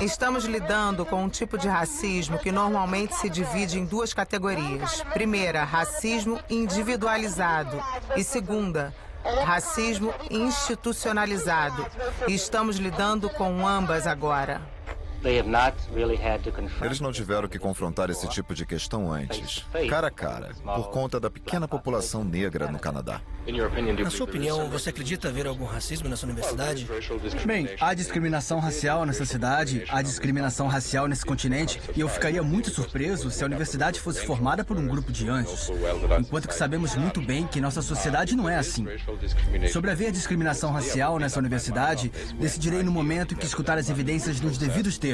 Estamos lidando com um tipo de racismo que normalmente se divide em duas categorias. Primeira, racismo individualizado. E segunda, racismo institucionalizado. E estamos lidando com ambas agora. Eles não tiveram que confrontar esse tipo de questão antes, cara a cara, por conta da pequena população negra no Canadá. Na sua opinião, você acredita haver algum racismo nessa universidade? Bem, há discriminação racial nessa cidade, há discriminação racial nesse continente, e eu ficaria muito surpreso se a universidade fosse formada por um grupo de anjos, enquanto que sabemos muito bem que nossa sociedade não é assim. Sobre haver discriminação racial nessa universidade, decidirei no momento em que escutar as evidências nos devidos termos.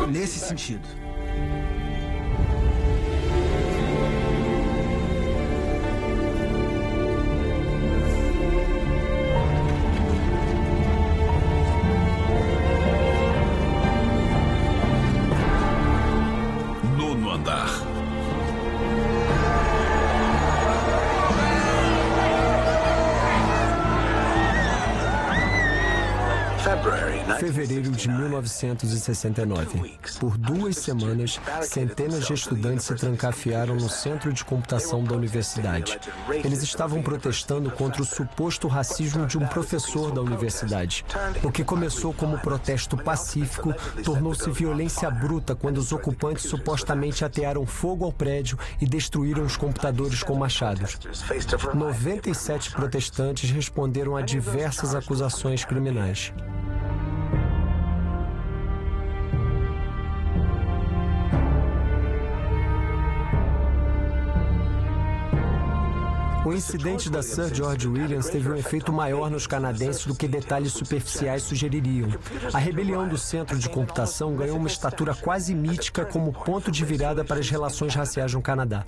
Nesse sentido. Nono andar. Fevereiro de 1969. Por 2 semanas, centenas de estudantes se trancafiaram no centro de computação da universidade. Eles estavam protestando contra o suposto racismo de um professor da universidade. O que começou como protesto pacífico tornou-se violência bruta quando os ocupantes supostamente atearam fogo ao prédio e destruíram os computadores com machados. 97 protestantes responderam a diversas acusações criminais. O incidente da Sir George Williams teve um efeito maior nos canadenses do que detalhes superficiais sugeririam. A rebelião do centro de computação ganhou uma estatura quase mítica como ponto de virada para as relações raciais no Canadá.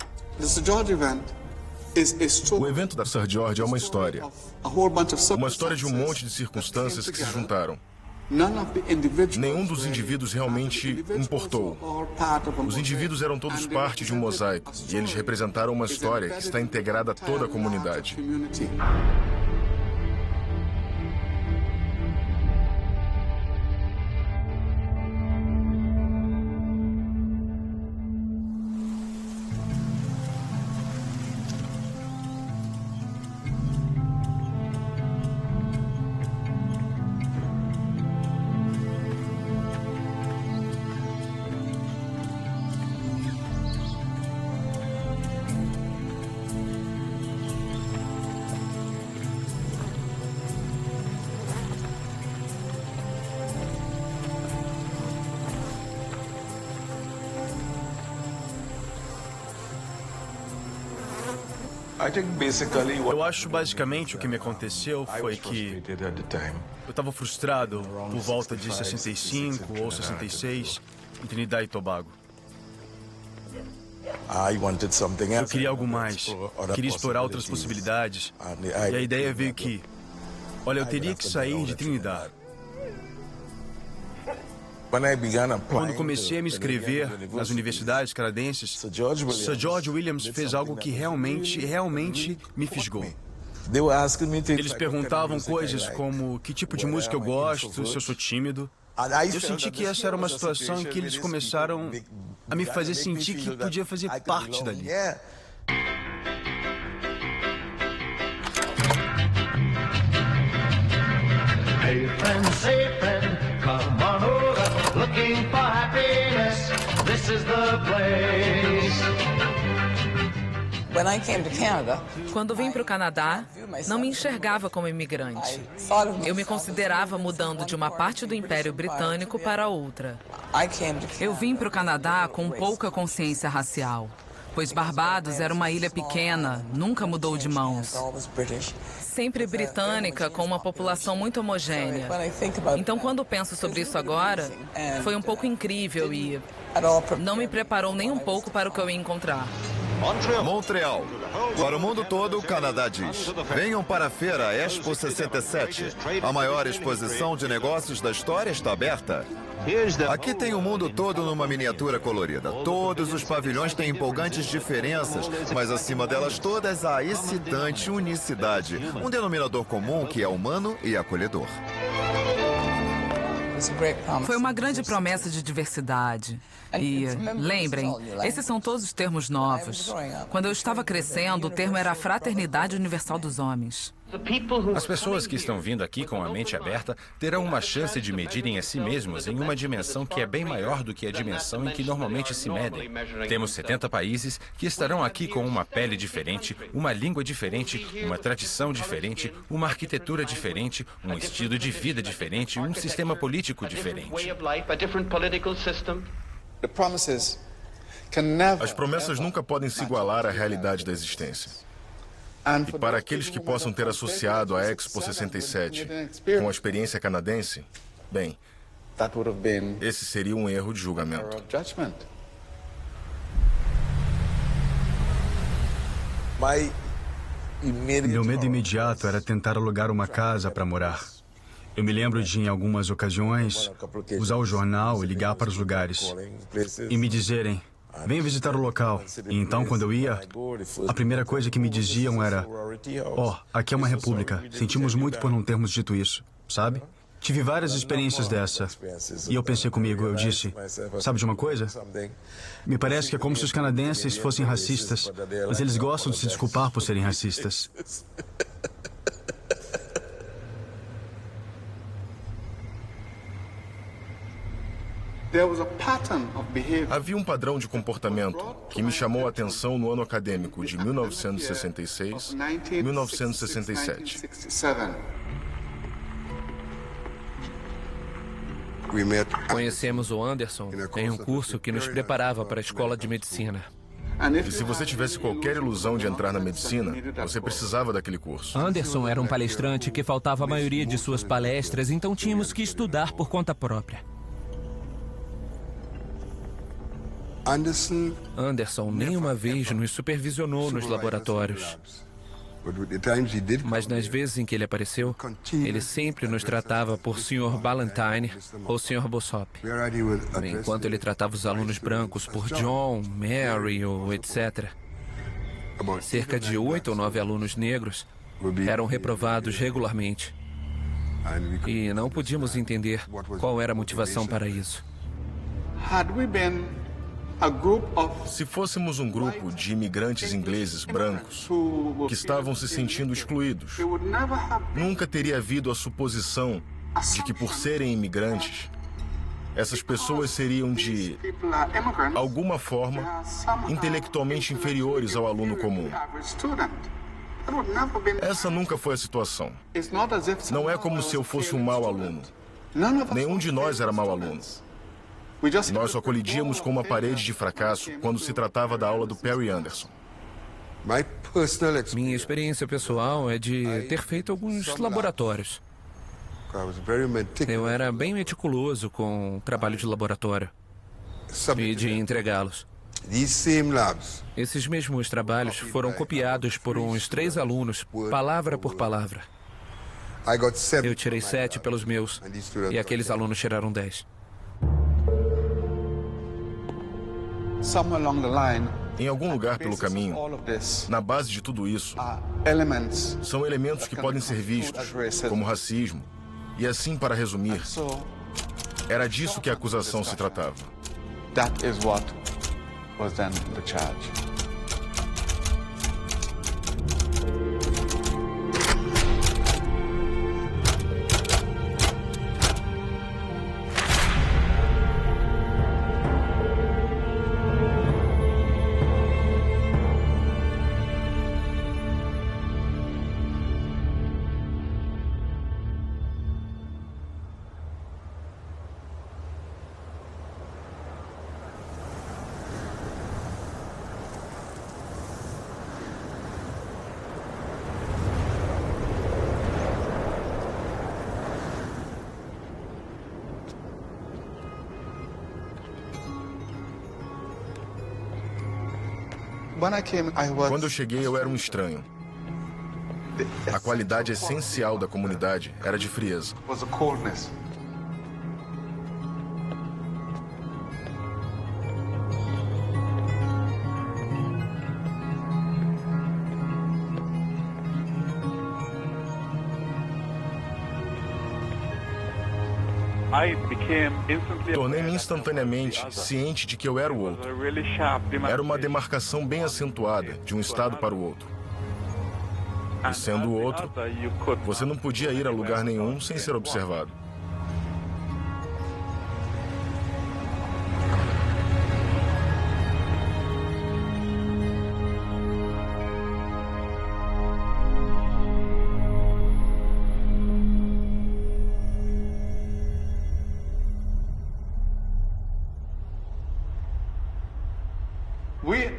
O evento da Sir George é uma história. Uma história de um monte de circunstâncias que se juntaram. Nenhum dos indivíduos realmente importou. Os indivíduos eram todos parte de um mosaico e eles representaram uma história que está integrada a toda a comunidade. Eu acho basicamente o que me aconteceu foi que eu estava frustrado por volta de 65 ou 66 em Trinidad e Tobago. Eu queria algo mais, queria explorar outras possibilidades e a ideia veio que, olha, eu teria que sair de Trinidad. Quando comecei a me inscrever nas universidades canadenses, Sir George Williams fez algo que realmente me fisgou. Eles perguntavam coisas como que tipo de música eu gosto, se eu sou tímido. Eu senti que essa era uma situação em que eles começaram a me fazer sentir que podia fazer parte dali. Hey friend, say friend, come on over, looking for happiness, this is the place. Quando vim para o Canadá, não me enxergava como imigrante. Eu me considerava mudando de uma parte do Império Britânico para outra. Eu vim para o Canadá com pouca consciência racial, pois Barbados era uma ilha pequena, nunca mudou de mãos. Sempre britânica, com uma população muito homogênea. Então, quando penso sobre isso agora, foi um pouco incrível e não me preparou nem um pouco para o que eu ia encontrar. Montreal. Para o mundo todo, o Canadá diz: venham para a Feira Expo 67. A maior exposição de negócios da história está aberta. Aqui tem o mundo todo numa miniatura colorida. Todos os pavilhões têm empolgantes diferenças, mas acima delas todas há a excitante unicidade. Um denominador comum que é humano e acolhedor. Foi uma grande promessa de diversidade. E, lembrem, esses são todos os termos novos. Quando eu estava crescendo, o termo era a Fraternidade Universal dos Homens. As pessoas que estão vindo aqui com a mente aberta terão uma chance de medirem a si mesmos em uma dimensão que é bem maior do que a dimensão em que normalmente se medem. Temos 70 países que estarão aqui com uma pele diferente, uma língua diferente, uma tradição diferente, uma arquitetura diferente, um estilo de vida diferente, um sistema político diferente. As promessas nunca podem se igualar à realidade da existência. E para aqueles que possam ter associado a Expo 67 com a experiência canadense, bem, esse seria um erro de julgamento. Meu medo imediato era tentar alugar uma casa para morar. Eu me lembro de, em algumas ocasiões, usar o jornal e ligar para os lugares e me dizerem: venha visitar o local. E então, quando eu ia, a primeira coisa que me diziam era: aqui é uma república. Sentimos muito por não termos dito isso, sabe? Tive várias experiências dessa. E eu pensei comigo, eu disse: sabe de uma coisa? Me parece que é como se os canadenses fossem racistas, mas eles gostam de se desculpar por serem racistas. Havia um padrão de comportamento que me chamou a atenção no ano acadêmico de 1966-1967. Conhecemos o Anderson em um curso que nos preparava para a escola de medicina. E se você tivesse qualquer ilusão de entrar na medicina, você precisava daquele curso. Anderson era um palestrante que faltava a maioria de suas palestras, então tínhamos que estudar por conta própria. Anderson nenhuma vez nos supervisionou nos laboratórios. Mas nas vezes em que ele apareceu, ele sempre nos tratava por Sr. Ballantyne ou Sr. Bossop. Enquanto ele tratava os alunos brancos por John, Mary ou etc. Cerca de 8 ou 9 alunos negros eram reprovados regularmente. E não podíamos entender qual era a motivação para isso. Se fôssemos um grupo de imigrantes ingleses brancos que estavam se sentindo excluídos, nunca teria havido a suposição de que, por serem imigrantes, essas pessoas seriam, de alguma forma, intelectualmente inferiores ao aluno comum. Essa nunca foi a situação. Não é como se eu fosse um mau aluno. Nenhum de nós era mau aluno. Nós só colidíamos com uma parede de fracasso quando se tratava da aula do Perry Anderson. Minha experiência pessoal é de ter feito alguns laboratórios. Eu era bem meticuloso com o trabalho de laboratório e de entregá-los. Esses mesmos trabalhos foram copiados por uns 3 alunos, palavra por palavra. Eu tirei 7 pelos meus e aqueles alunos tiraram 10. Em algum lugar pelo caminho, na base de tudo isso, são elementos que podem ser vistos como racismo. E assim, para resumir, era disso que a acusação se tratava. Quando eu cheguei, eu era um estranho. A qualidade essencial da comunidade era de frieza. Tornei-me instantaneamente ciente de que eu era o outro. Era uma demarcação bem acentuada de um estado para o outro. E sendo o outro, você não podia ir a lugar nenhum sem ser observado.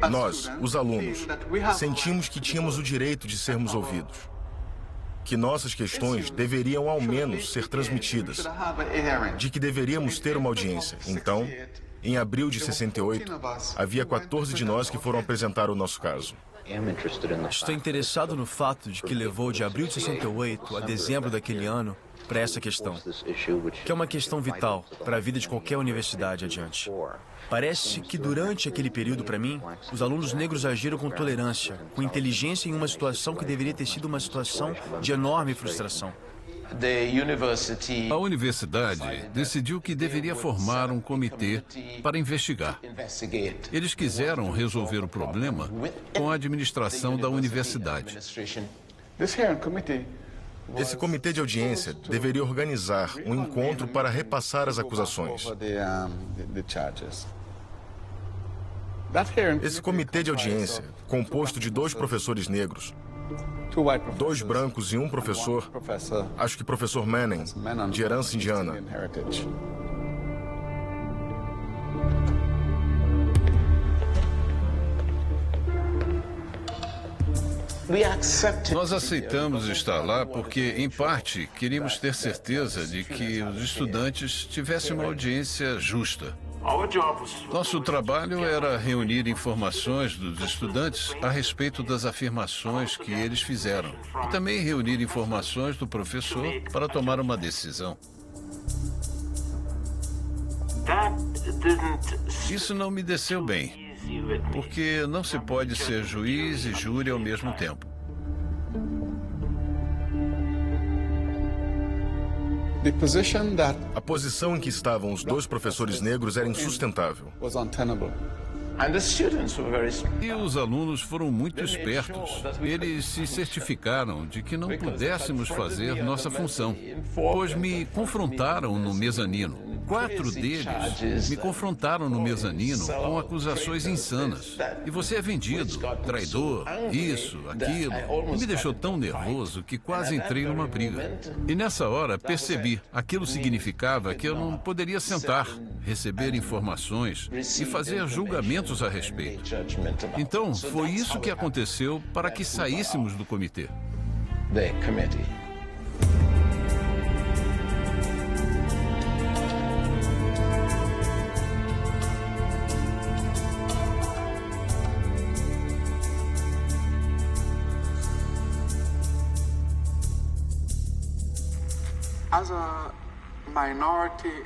Nós, os alunos, sentimos que tínhamos o direito de sermos ouvidos, que nossas questões deveriam ao menos ser transmitidas, de que deveríamos ter uma audiência. Então, em abril de 68, havia 14 de nós que foram apresentar o nosso caso. Estou interessado no fato de que levou de abril de 68 a dezembro daquele ano para essa questão, que é uma questão vital para a vida de qualquer universidade adiante. Parece que durante aquele período, para mim, os alunos negros agiram com tolerância, com inteligência em uma situação que deveria ter sido uma situação de enorme frustração. A universidade decidiu que deveria formar um comitê para investigar. Eles quiseram resolver o problema com a administração da universidade. Esse comitê de audiência deveria organizar um encontro para repassar as acusações. Esse comitê de audiência, composto de 2 professores negros, 2 brancos e um professor, acho que professor Manning, de herança indiana. Nós aceitamos estar lá porque, em parte, queríamos ter certeza de que os estudantes tivessem uma audiência justa. Nosso trabalho era reunir informações dos estudantes a respeito das afirmações que eles fizeram e também reunir informações do professor para tomar uma decisão. Isso não me desceu bem, porque não se pode ser juiz e júri ao mesmo tempo. A posição em que estavam os 2 professores negros era insustentável. E os alunos foram muito espertos. Eles se certificaram de que não pudéssemos fazer nossa função, pois me confrontaram no mezanino. 4 deles me confrontaram no mezanino com acusações insanas. E você é vendido, traidor, isso, aquilo. E me deixou tão nervoso que quase entrei numa briga. E nessa hora percebi, aquilo significava que eu não poderia sentar, receber informações e fazer julgamentos a respeito. Então, foi isso que aconteceu para que saíssemos do comitê.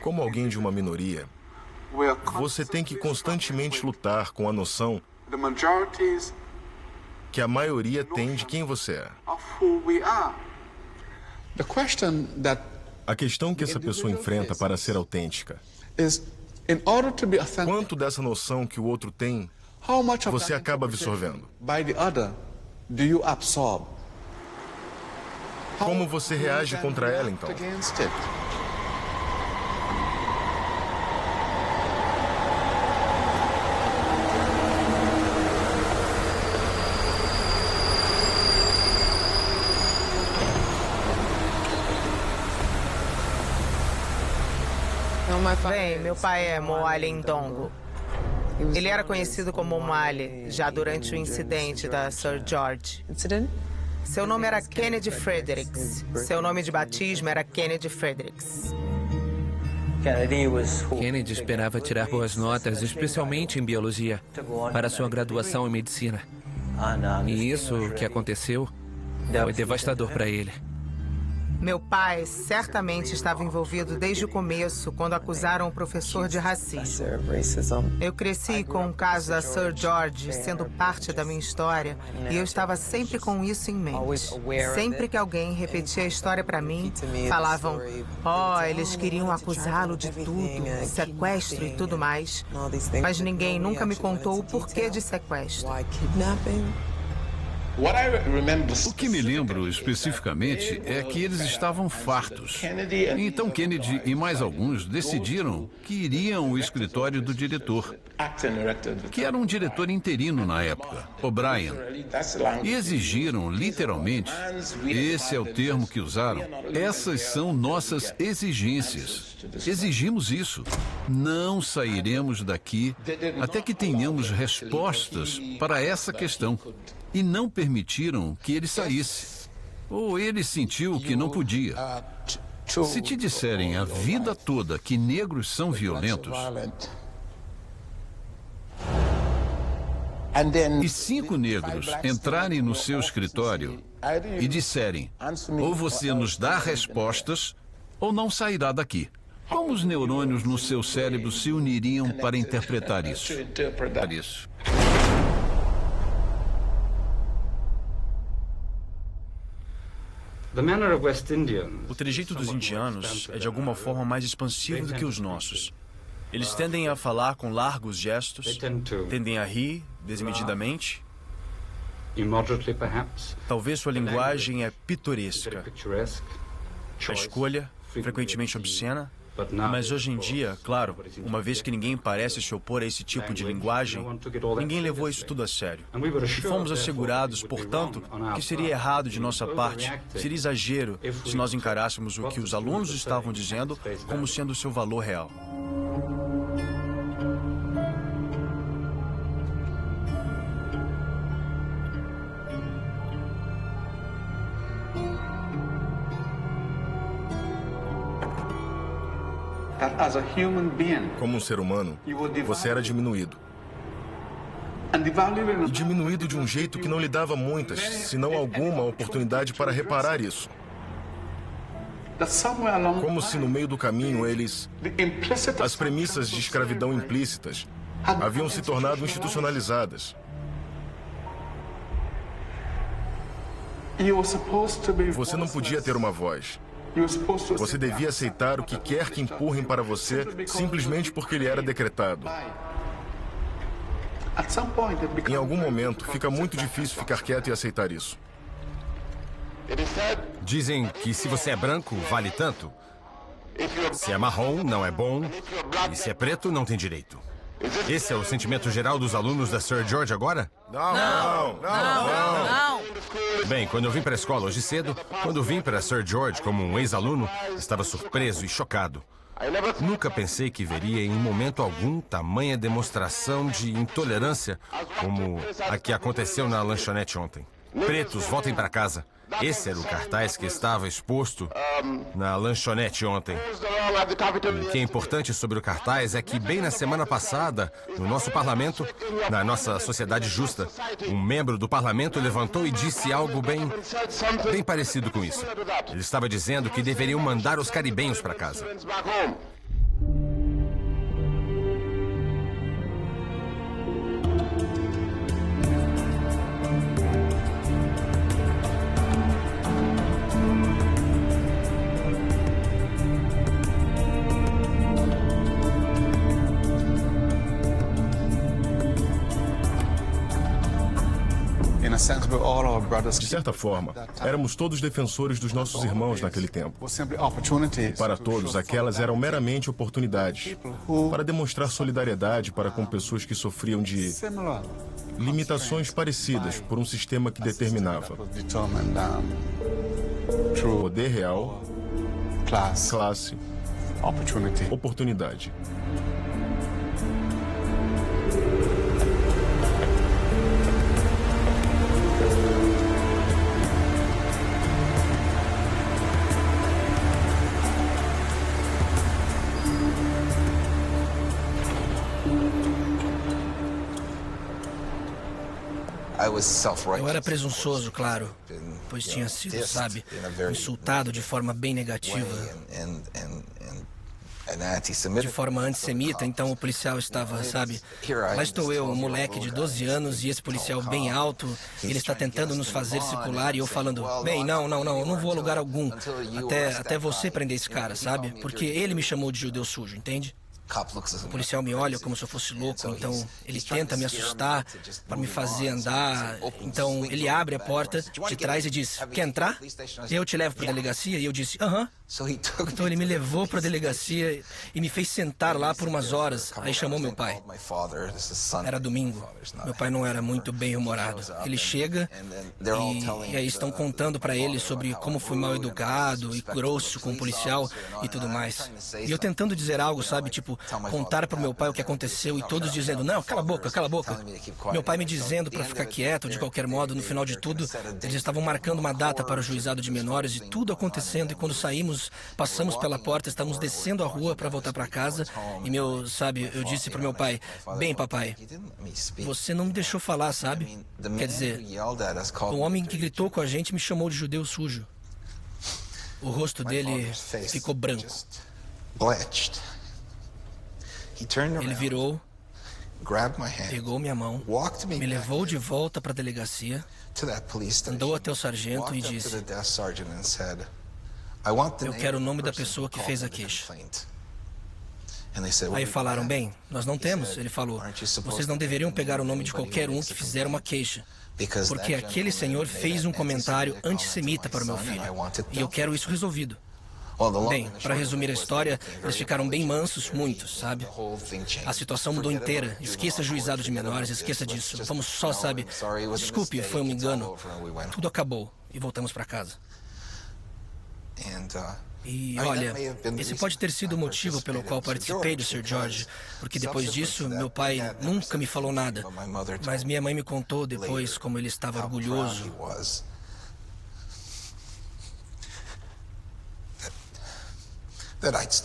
Como alguém de uma minoria, você tem que constantemente lutar com a noção que a maioria tem de quem você é. A questão que essa pessoa enfrenta para ser autêntica: quanto dessa noção que o outro tem, você acaba absorvendo? Como você reage contra ela, então? Bem, meu pai é Moale Ndongo. Ele era conhecido como Moale já durante o incidente da Sir George. Seu nome era Kennedy Fredericks. Seu nome de batismo era Kennedy Fredericks. Kennedy esperava tirar boas notas, especialmente em biologia, para sua graduação em medicina. E isso que aconteceu foi devastador para ele. Meu pai certamente estava envolvido desde o começo, quando acusaram o professor de racismo. Eu cresci com o caso da Sir George sendo parte da minha história e eu estava sempre com isso em mente. Sempre que alguém repetia a história para mim, falavam: eles queriam acusá-lo de tudo, sequestro e tudo mais. Mas ninguém nunca me contou o porquê de sequestro. O que me lembro especificamente é que eles estavam fartos. Então Kennedy e mais alguns decidiram que iriam ao escritório do diretor, que era um diretor interino na época, O'Brien, e exigiram, literalmente, esse é o termo que usaram, essas são nossas exigências. Exigimos isso. Não sairemos daqui até que tenhamos respostas para essa questão. E não permitiram que ele saísse. Ou ele sentiu que não podia. Se te disserem a vida toda que negros são violentos, e 5 negros entrarem no seu escritório e disserem: ou você nos dá respostas, ou não sairá daqui. Como os neurônios no seu cérebro se uniriam para interpretar isso? O trejeito dos indianos é de alguma forma mais expansivo do que os nossos. Eles tendem a falar com largos gestos, tendem a rir desmedidamente. Talvez sua linguagem é pitoresca. A escolha, frequentemente obscena. Mas hoje em dia, claro, uma vez que ninguém parece se opor a esse tipo de linguagem, ninguém levou isso tudo a sério. E fomos assegurados, portanto, que seria errado de nossa parte, seria exagero se nós encarássemos o que os alunos estavam dizendo como sendo seu valor real. Como um ser humano, você era diminuído. E diminuído de um jeito que não lhe dava muitas, se não alguma, oportunidade para reparar isso. Como se no meio do caminho as premissas de escravidão implícitas haviam se tornado institucionalizadas. Você não podia ter uma voz. Você devia aceitar o que quer que empurrem para você simplesmente porque ele era decretado. Em algum momento, fica muito difícil ficar quieto e aceitar isso. Dizem que se você é branco, vale tanto. Se é marrom, não é bom. E se é preto, não tem direito. Esse é o sentimento geral dos alunos da Sir George agora? Não. Bem, quando eu vim para a escola hoje cedo, quando vim para Sir George como um ex-aluno, estava surpreso e chocado. Nunca pensei que veria em momento algum tamanha demonstração de intolerância como a que aconteceu na lanchonete ontem. Pretos, voltem para casa. Esse era o cartaz que estava exposto na lanchonete ontem. O que é importante sobre o cartaz é que, bem na semana passada, no nosso parlamento, na nossa sociedade justa, um membro do parlamento levantou e disse algo bem parecido com isso. Ele estava dizendo que deveriam mandar os caribenhos para casa. De certa forma, éramos todos defensores dos nossos irmãos naquele tempo. Para todos, aquelas eram meramente oportunidades para demonstrar solidariedade para com pessoas que sofriam de limitações parecidas por um sistema que determinava poder real, classe, oportunidade. Eu era presunçoso, claro, pois tinha sido, sabe, insultado de forma bem negativa, de forma antissemita, então o policial estava, sabe, lá estou eu, um moleque de 12 anos e esse policial bem alto, ele está tentando nos fazer circular e eu falando, bem, não, eu não vou a lugar algum, até você prender esse cara, sabe, porque ele me chamou de judeu sujo, entende? O policial me olha como se eu fosse louco, então ele tenta me assustar para me fazer andar. Então ele abre a porta de trás e diz, quer entrar? Eu te levo para a delegacia? E eu disse, aham. Então ele me levou para a delegacia e me fez sentar lá por umas horas. Aí chamou meu pai. Era domingo. Meu pai não era muito bem-humorado. Ele chega e aí estão contando para ele sobre como fui mal educado e grosso com o policial e tudo mais. E eu tentando dizer algo, sabe, tipo, contar para o meu pai o que aconteceu e todos dizendo, não, cala a boca, cala a boca. Meu pai me dizendo para ficar quieto, de qualquer modo, no final de tudo, eles estavam marcando uma data para o juizado de menores e tudo acontecendo e quando saímos, passamos pela porta, estamos descendo a rua para voltar para casa e eu disse para meu pai, bem, papai, você não me deixou falar, sabe? Quer dizer, o homem que gritou com a gente me chamou de judeu sujo. O rosto dele ficou branco. Ele virou, pegou minha mão, me levou de volta para a delegacia, andou até o sargento e disse, eu quero o nome da pessoa que fez a queixa. Aí falaram, bem, nós não temos. Ele falou, vocês não deveriam pegar o nome de qualquer um que fizer uma queixa, porque aquele senhor fez um comentário antissemita para o meu filho, e eu quero isso resolvido. Bem, para resumir a história, eles ficaram bem mansos, muitos, sabe? A situação mudou inteira. Esqueça juizado de menores, esqueça disso. Vamos só, sabe? Desculpe, foi um engano. Tudo acabou e voltamos para casa. E olha, esse pode ter sido o motivo pelo qual participei do Sr. George, porque depois disso, meu pai nunca me falou nada. Mas minha mãe me contou depois como ele estava orgulhoso.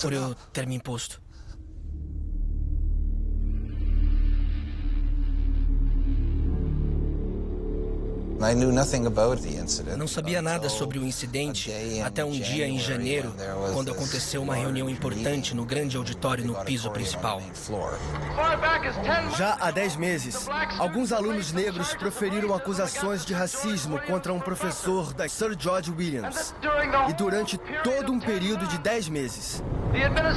Por eu ter me imposto. Não sabia nada sobre o incidente até um dia em janeiro, quando aconteceu uma reunião importante no grande auditório no piso principal. Já há 10 meses, alguns alunos negros proferiram acusações de racismo contra um professor da Sir George Williams. E durante todo um período de 10 meses,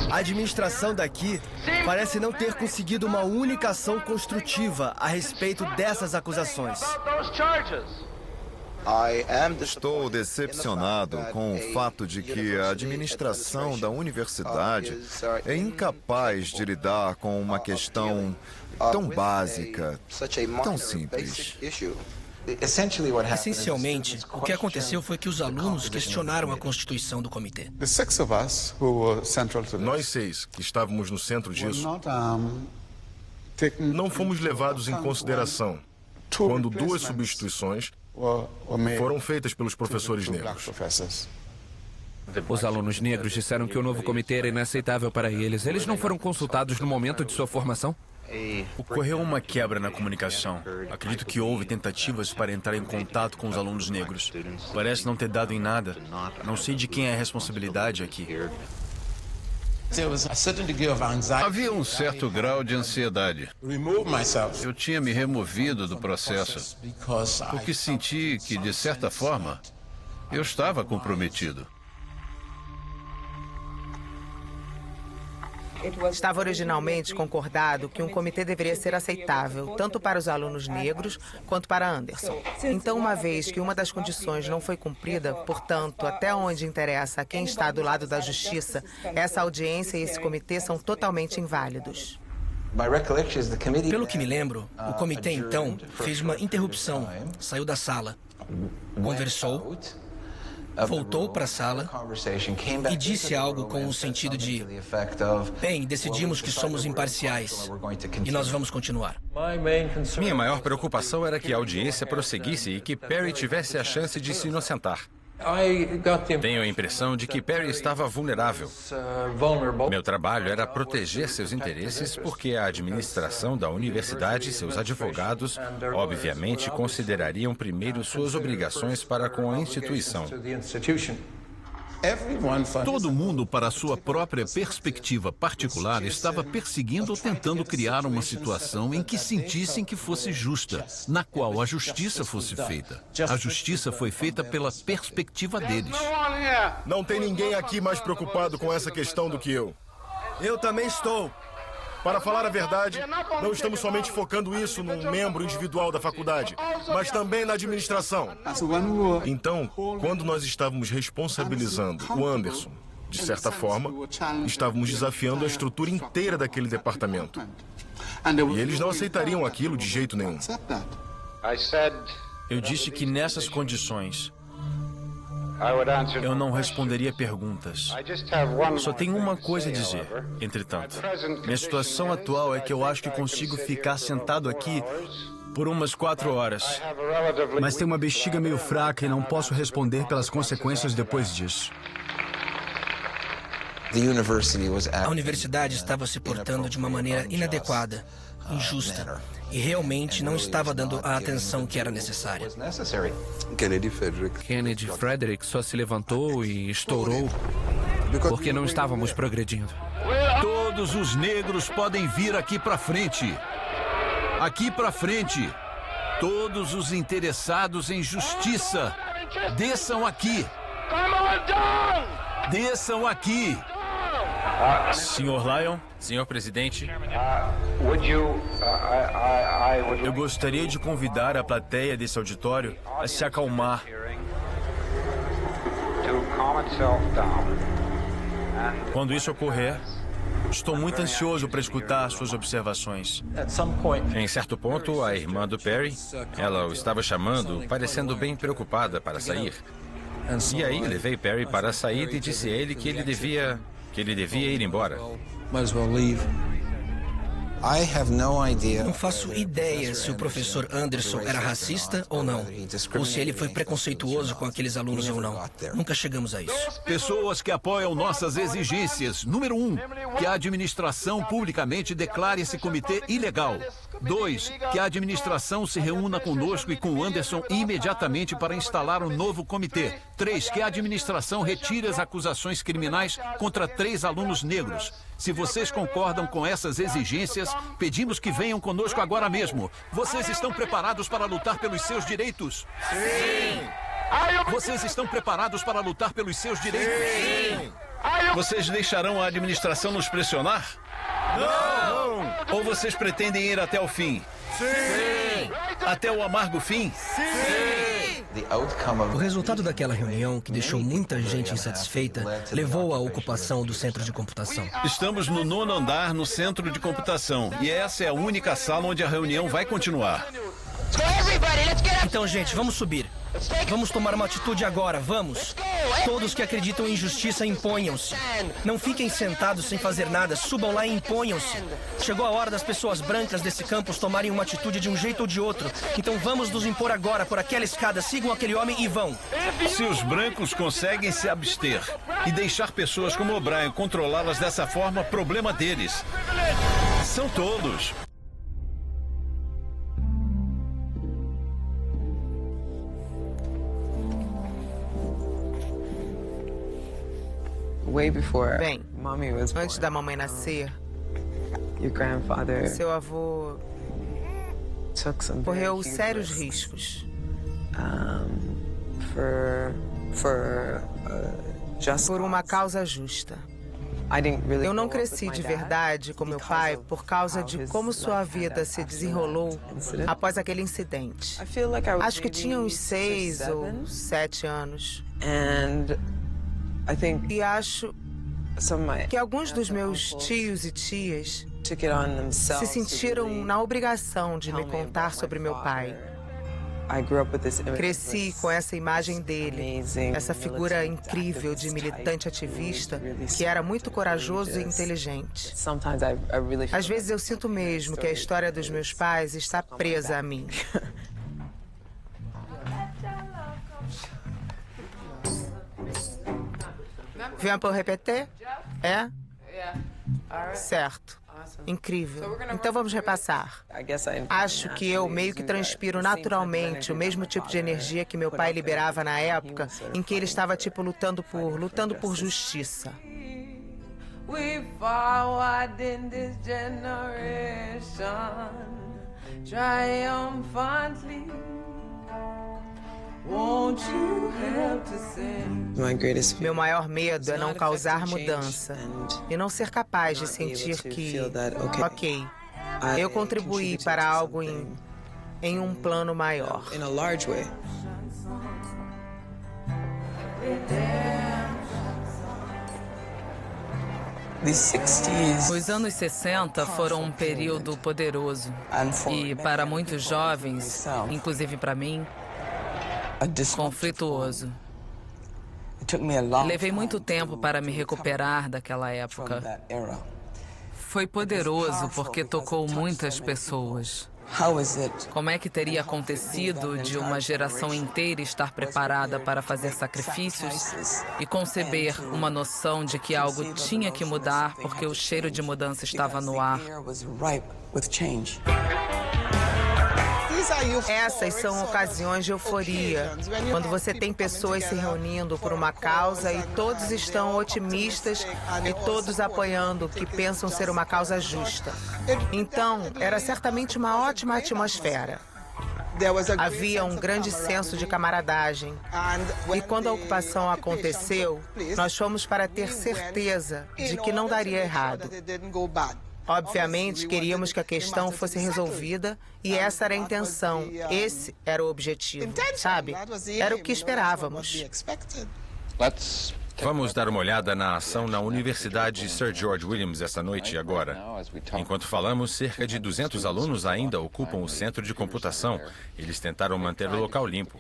a administração daqui parece não ter conseguido uma única ação construtiva a respeito dessas acusações. Estou decepcionado com o fato de que a administração da universidade é incapaz de lidar com uma questão tão básica, tão simples. Essencialmente, o que aconteceu foi que os alunos questionaram a constituição do comitê. Nós 6, que estávamos no centro disso, não fomos levados em consideração quando 2 substituições foram feitas pelos professores negros. Os alunos negros disseram que o novo comitê era inaceitável para eles. Eles não foram consultados no momento de sua formação? Ocorreu uma quebra na comunicação. Acredito que houve tentativas para entrar em contato com os alunos negros. Parece não ter dado em nada. Não sei de quem é a responsabilidade aqui. Havia um certo grau de ansiedade. Eu tinha me removido do processo, porque senti que, de certa forma, eu estava comprometido. Estava originalmente concordado que um comitê deveria ser aceitável, tanto para os alunos negros quanto para Anderson. Então, uma vez que uma das condições não foi cumprida, portanto, até onde interessa a quem está do lado da justiça, essa audiência e esse comitê são totalmente inválidos. Pelo que me lembro, o comitê, então, fez uma interrupção, saiu da sala, conversou, voltou para a sala e disse algo com o sentido de, bem, decidimos que somos imparciais e nós vamos continuar. Minha maior preocupação era que a audiência prosseguisse e que Perry tivesse a chance de se inocentar. Tenho a impressão de que Perry estava vulnerável. Meu trabalho era proteger seus interesses porque a administração da universidade e seus advogados, obviamente, considerariam primeiro suas obrigações para com a instituição. Todo mundo, para sua própria perspectiva particular, estava perseguindo ou tentando criar uma situação em que sentissem que fosse justa, na qual a justiça fosse feita. A justiça foi feita pela perspectiva deles. Não tem ninguém aqui mais preocupado com essa questão do que eu. Eu também estou. Para falar a verdade, não estamos somente focando isso num membro individual da faculdade, mas também na administração. Então, quando nós estávamos responsabilizando o Anderson, de certa forma, estávamos desafiando a estrutura inteira daquele departamento. E eles não aceitariam aquilo de jeito nenhum. Eu disse que nessas condições, eu não responderia perguntas. Só tenho uma coisa a dizer, entretanto. Minha situação atual é que eu acho que consigo ficar sentado aqui por umas 4 horas. Mas tenho uma bexiga meio fraca e não posso responder pelas consequências depois disso. A universidade estava se portando de uma maneira inadequada, injusta, e realmente não estava dando a atenção que era necessária. Kennedy Frederick só se levantou e estourou porque não estávamos progredindo. Todos os negros podem vir aqui para frente. Aqui para frente. Todos os interessados em justiça. Desçam aqui. Desçam aqui. Senhor Lyon? Senhor presidente, Eu gostaria de convidar a plateia desse auditório a se acalmar. Quando isso ocorrer, estou muito ansioso para escutar suas observações. em certo ponto, a irmã do Perry, ela o estava chamando, parecendo bem preocupada para sair. E aí levei Perry para a saída e disse a ele que ele devia ir embora. Não faço ideia se o professor Anderson era racista ou não, ou se ele foi preconceituoso com aqueles alunos ou não. Nunca chegamos a isso. Pessoas que apoiam nossas exigências. Número 1, que a administração publicamente declare esse comitê ilegal. 2, que a administração se reúna conosco e com o Anderson imediatamente para instalar um novo comitê. 3, que a administração retire as acusações criminais contra 3 alunos negros. Se vocês concordam com essas exigências, pedimos que venham conosco agora mesmo. Vocês estão preparados para lutar pelos seus direitos? Sim! Vocês estão preparados para lutar pelos seus direitos? Sim! Vocês deixarão a administração nos pressionar? Não! Ou vocês pretendem ir até o fim? Sim! Até o amargo fim? Sim! O resultado daquela reunião, que deixou muita gente insatisfeita, levou à ocupação do centro de computação. Estamos no 9º andar, no centro de computação. E essa é a única sala onde a reunião vai continuar. Então, gente, vamos subir. Vamos tomar uma atitude agora, vamos. Todos que acreditam em justiça, imponham-se. Não fiquem sentados sem fazer nada, subam lá e imponham-se. Chegou a hora das pessoas brancas desse campus tomarem uma atitude de um jeito ou de outro. Então vamos nos impor agora por aquela escada, sigam aquele homem e vão. Se os brancos conseguem se abster e deixar pessoas como O'Brien controlá-las dessa forma, problema deles. São tolos. Bem, antes da mamãe nascer, seu avô correu sérios riscos por uma causa justa. Eu não cresci de verdade com meu pai por causa de como sua vida se desenrolou após aquele incidente. Acho que tinha uns 6 ou 7 anos. E acho que alguns dos meus tios e tias se sentiram na obrigação de me contar sobre meu pai. Cresci com essa imagem dele, essa figura incrível de militante ativista que era muito corajoso e inteligente. Às vezes eu sinto mesmo que a história dos meus pais está presa a mim. Viens pour répéter? É? Certo. Incrível. Então vamos repassar. Acho que eu meio que transpiro naturalmente o mesmo tipo de energia que meu pai liberava na época em que ele estava tipo lutando por justiça. We forward in this generation, triumphantly. Won't you help to sing? Meu maior medo é não causar mudança e não ser capaz de sentir que, ok, eu contribuí para algo em um plano maior. Os anos 60 foram um período poderoso e, para muitos jovens, inclusive para mim, conflituoso. Levei muito tempo para me recuperar daquela época. Foi poderoso porque tocou muitas pessoas. Como é que teria acontecido de uma geração inteira estar preparada para fazer sacrifícios e conceber uma noção de que algo tinha que mudar porque o cheiro de mudança estava no ar? Essas são ocasiões de euforia, quando você tem pessoas se reunindo por uma causa e todos estão otimistas e todos apoiando o que pensam ser uma causa justa. Então, era certamente uma ótima atmosfera. Havia um grande senso de camaradagem. E quando a ocupação aconteceu, nós fomos para ter certeza de que não daria errado. Obviamente, queríamos que a questão fosse resolvida e essa era a intenção. Esse era o objetivo, sabe? Era o que esperávamos. Vamos dar uma olhada na ação na Universidade Sir George Williams esta noite e agora. Enquanto falamos, cerca de 200 alunos ainda ocupam o centro de computação. Eles tentaram manter o local limpo.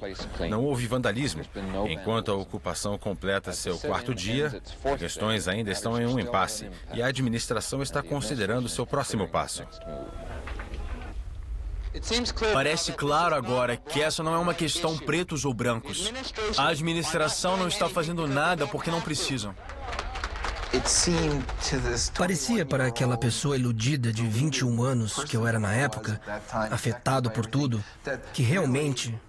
Não houve vandalismo. Enquanto a ocupação completa seu quarto dia, questões ainda estão em um impasse e a administração está considerando seu próximo passo. Parece claro agora que essa não é uma questão pretos ou brancos. A administração não está fazendo nada porque não precisam. Parecia para aquela pessoa iludida de 21 anos que eu era na época, afetado por tudo, que realmente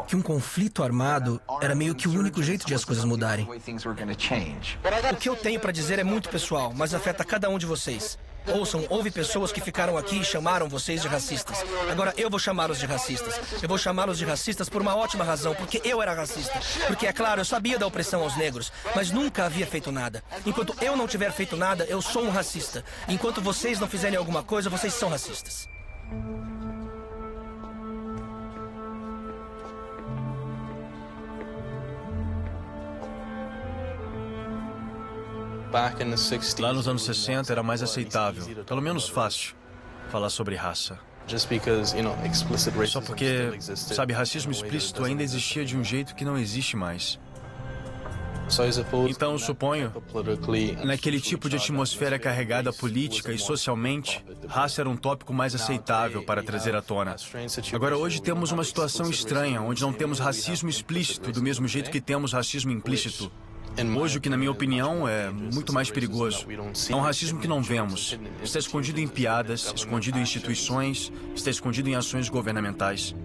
que um conflito armado era meio que o único jeito de as coisas mudarem. O que eu tenho para dizer é muito pessoal, mas afeta cada um de vocês. Ouçam, houve pessoas que ficaram aqui e chamaram vocês de racistas. Agora eu vou chamá-los de racistas. Eu vou chamá-los de racistas por uma ótima razão, porque eu era racista. Porque, é claro, eu sabia da opressão aos negros, mas nunca havia feito nada. Enquanto eu não tiver feito nada, eu sou um racista. Enquanto vocês não fizerem alguma coisa, vocês são racistas. Lá nos anos 60 era mais aceitável, pelo menos fácil, falar sobre raça. Só porque, sabe, racismo explícito ainda existia de um jeito que não existe mais. Então, suponho, naquele tipo de atmosfera carregada política e socialmente, raça era um tópico mais aceitável para trazer à tona. Agora, hoje temos uma situação estranha, onde não temos racismo explícito do mesmo jeito que temos racismo implícito. Hoje, o que, na minha opinião, é muito mais perigoso. É um racismo que não vemos. Está escondido em piadas, escondido em instituições, está escondido em ações governamentais.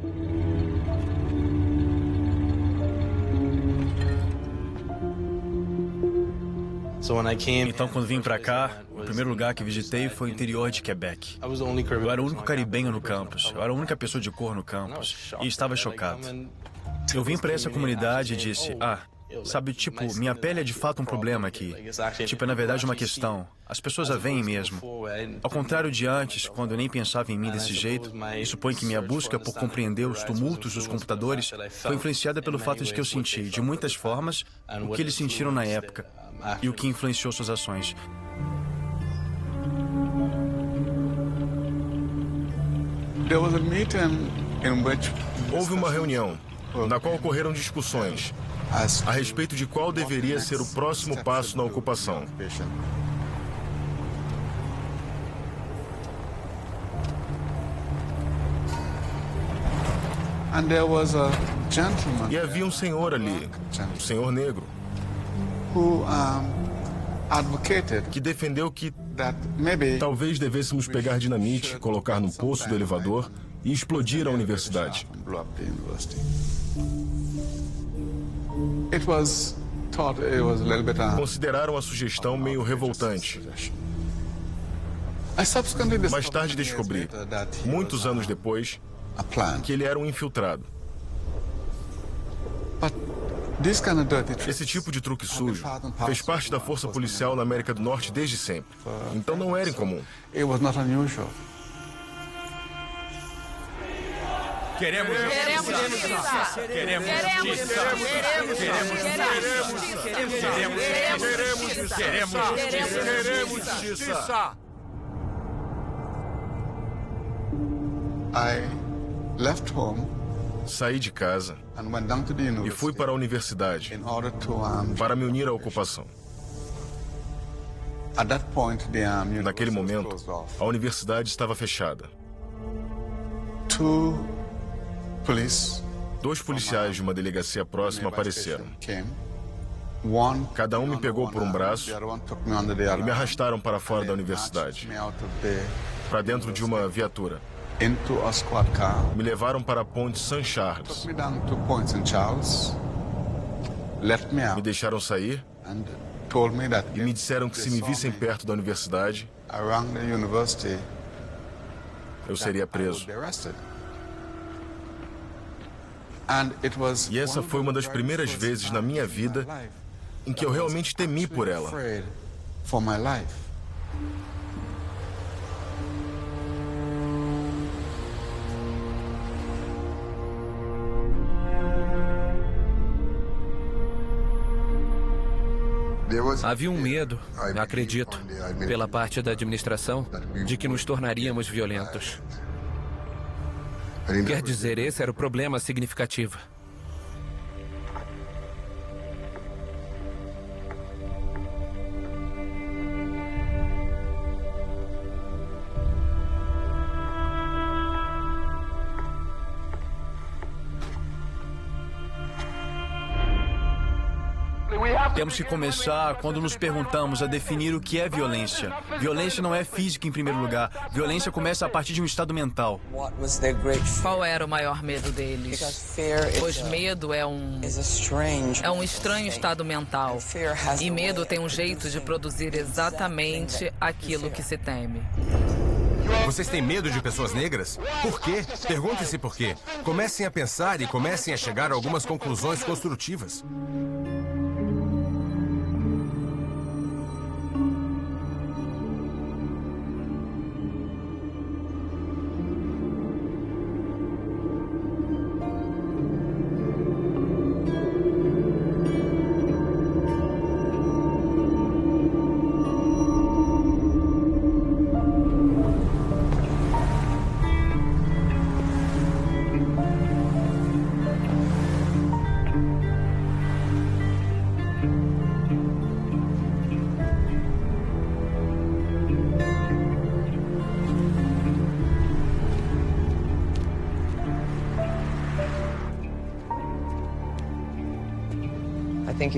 Então, quando vim para cá, o primeiro lugar que visitei foi o interior de Quebec. Eu era o único caribenho no campus, eu era a única pessoa de cor no campus, e estava chocado. Eu vim para essa comunidade e disse, sabe, tipo, minha pele é de fato um problema aqui. Tipo, é na verdade uma questão. As pessoas a veem mesmo. Ao contrário de antes, quando eu nem pensava em mim desse jeito, e supõe que minha busca por compreender os tumultos dos computadores foi influenciada pelo fato de que eu senti, de muitas formas, o que eles sentiram na época e o que influenciou suas ações. Houve uma reunião na qual ocorreram discussões a respeito de qual deveria ser o próximo passo na ocupação. E havia um senhor ali, um senhor negro. que defendeu que talvez devêssemos pegar dinamite, colocar no poço do elevador e explodir a universidade. Consideraram a sugestão meio revoltante. Mais tarde descobri, muitos anos depois, que ele era um infiltrado. Esse tipo de truque sujo fez parte da força policial na América do Norte desde sempre. Então não era incomum. Queremos justiça! Queremos justiça! Queremos justiça! Saí de casa e fui para a universidade para me unir à ocupação. Naquele momento, a universidade estava fechada. 2 policiais de uma delegacia próxima apareceram. Cada um me pegou por um braço e me arrastaram para fora da universidade, para dentro de uma viatura. Me levaram para a ponte St. Charles. Me deixaram sair e me disseram que se me vissem perto da universidade, eu seria preso. E essa foi uma das primeiras vezes na minha vida em que eu realmente temi por ela. Havia um medo, acredito, pela parte da administração, de que nos tornaríamos violentos. Quer dizer, esse era o problema significativo. Temos que começar quando nos perguntamos a definir o que é violência. Violência não é física em primeiro lugar. Violência começa a partir de um estado mental. Qual era o maior medo deles? Pois medo é um estranho estado mental. E medo tem um jeito de produzir exatamente aquilo que se teme. Vocês têm medo de pessoas negras? Por quê? Perguntem-se por quê. Comecem a pensar e comecem a chegar a algumas conclusões construtivas.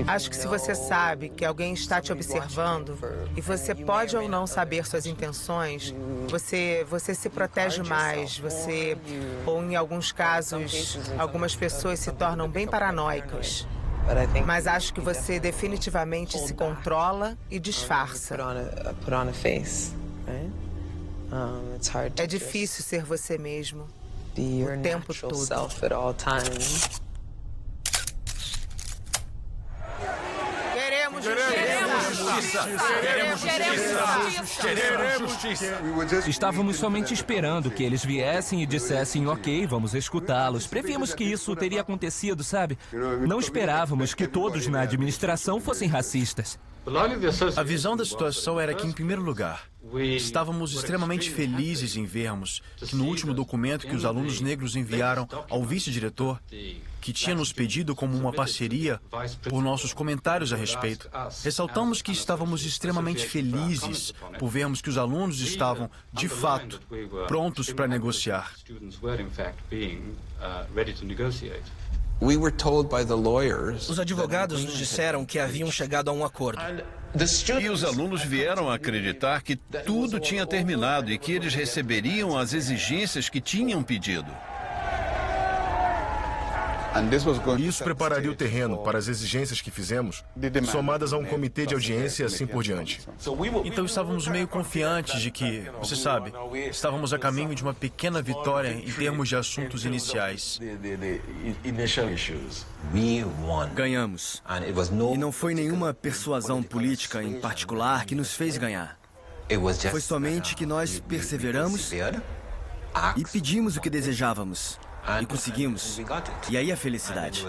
Acho que se você sabe que alguém está te observando e você pode ou não saber suas intenções, você se protege mais, ou em alguns casos, algumas pessoas se tornam bem paranoicas. Mas acho que você definitivamente se controla e disfarça. É difícil ser você mesmo o tempo todo. Estávamos somente esperando que eles viessem e dissessem, ok, vamos escutá-los. Prevíamos que isso teria acontecido, sabe? Não esperávamos que todos na administração fossem racistas. A visão da situação era que, em primeiro lugar, estávamos extremamente felizes em vermos que no último documento que os alunos negros enviaram ao vice-diretor, que tinha nos pedido como uma parceria por nossos comentários a respeito, ressaltamos que estávamos extremamente felizes por vermos que os alunos estavam, de fato, prontos para negociar. Os advogados nos disseram que haviam chegado a um acordo. E os alunos vieram a acreditar que tudo tinha terminado e que eles receberiam as exigências que tinham pedido. Isso prepararia o terreno para as exigências que fizemos, somadas a um comitê de audiência e assim por diante. Então estávamos meio confiantes de que, você sabe, estávamos a caminho de uma pequena vitória em termos de assuntos iniciais. Ganhamos. E não foi nenhuma persuasão política em particular que nos fez ganhar. Foi somente que nós perseveramos e pedimos o que desejávamos. E conseguimos. E aí a felicidade.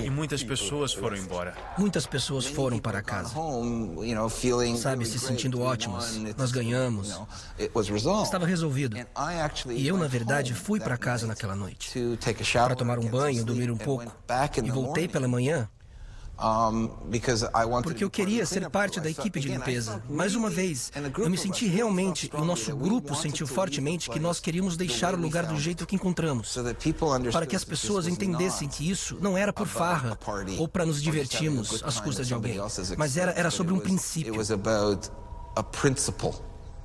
E muitas pessoas foram embora. Muitas pessoas foram para casa. Sabe, se sentindo ótimas. Nós ganhamos. Estava resolvido. E eu, na verdade, fui para casa naquela noite. Para tomar um banho, dormir um pouco. E voltei pela manhã. Porque eu queria ser parte da equipe de limpeza. Mais uma vez, eu me senti realmente, e o nosso grupo sentiu fortemente que nós queríamos deixar o lugar do jeito que encontramos. Para que as pessoas entendessem que isso não era por farra ou para nos divertirmos às custas de alguém, mas era sobre um princípio.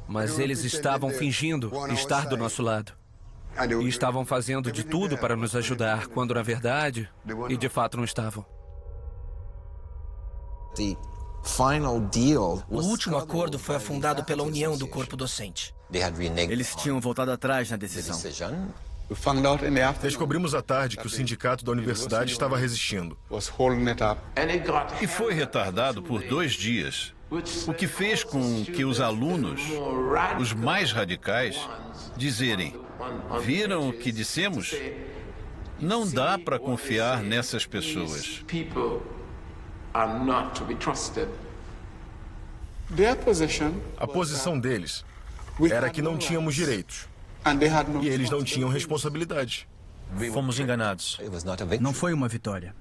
Mas eles estavam fingindo estar do nosso lado. E estavam fazendo de tudo para nos ajudar, quando na verdade, e de fato não estavam. O último acordo foi afundado pela união do corpo docente. Eles tinham voltado atrás na decisão. Descobrimos à tarde que o sindicato da universidade estava resistindo. E foi retardado por 2 dias, o que fez com que os alunos, os mais radicais, dizerem: viram o que dissemos? Não dá para confiar nessas pessoas. A posição deles era que não tínhamos direitos. E eles não tinham responsabilidade. Fomos enganados. Não foi uma vitória.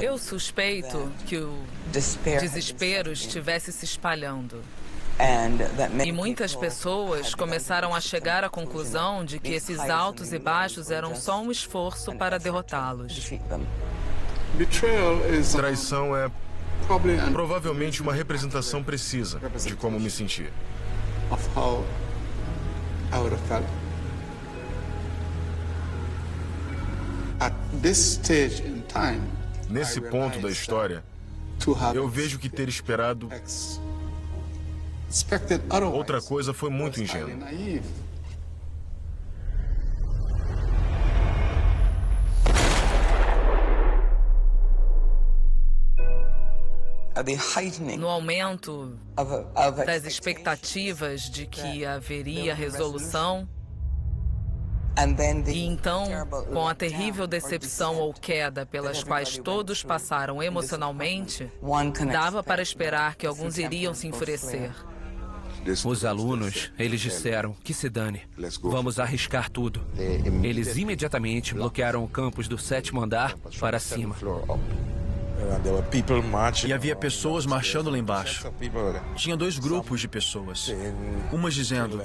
Eu suspeito que o desespero estivesse se espalhando. E muitas pessoas começaram a chegar à conclusão de que esses altos e baixos eram só um esforço para derrotá-los. Traição é provavelmente uma representação precisa de como me senti. Nesse ponto da história, eu vejo que ter esperado outra coisa foi muito ingênuo. No aumento das expectativas de que haveria resolução, e então, com a terrível decepção ou queda pelas quais todos passaram emocionalmente, dava para esperar que alguns iriam se enfurecer. Os alunos, eles disseram que se dane, vamos arriscar tudo. Eles imediatamente bloquearam o campus do 7º andar para cima. E havia pessoas marchando lá embaixo. Tinha 2 grupos de pessoas. Umas dizendo,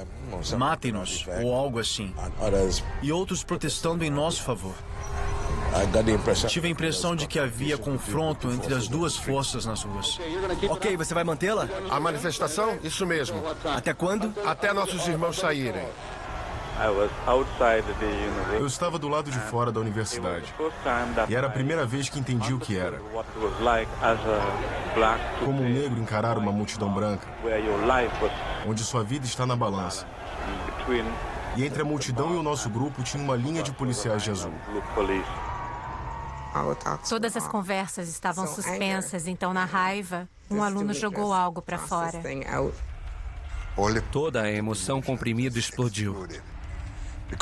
matem-nos, ou algo assim. E outros protestando em nosso favor. Tive a impressão de que havia confronto entre as 2 forças nas ruas. Ok, você vai mantê-la? A manifestação? Isso mesmo. Até quando? Até nossos irmãos saírem. Eu estava do lado de fora da universidade. E era a primeira vez que entendi o que era. Como um negro encarar uma multidão branca, onde sua vida está na balança. E entre a multidão e o nosso grupo tinha uma linha de policiais de azul. Todas as conversas estavam suspensas, então, na raiva, um aluno jogou algo para fora. Toda a emoção comprimida explodiu.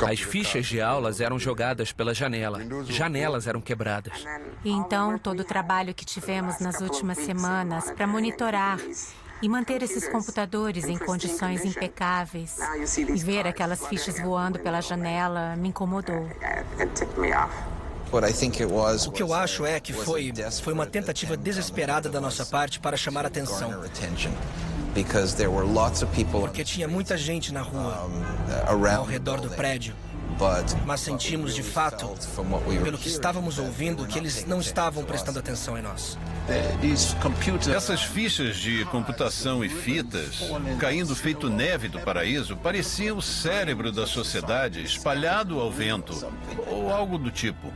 As fichas de aulas eram jogadas pela janela. Janelas eram quebradas. E então, todo o trabalho que tivemos nas últimas semanas para monitorar E manter esses computadores em condições impecáveis e ver aquelas fichas voando pela janela me incomodou. O que eu acho é que foi uma tentativa desesperada da nossa parte para chamar atenção. Porque tinha muita gente na rua, ao redor do prédio. Mas sentimos de fato, pelo que estávamos ouvindo, que eles não estavam prestando atenção em nós. Essas fichas de computação e fitas, caindo feito neve do paraíso, pareciam o cérebro da sociedade espalhado ao vento, ou algo do tipo.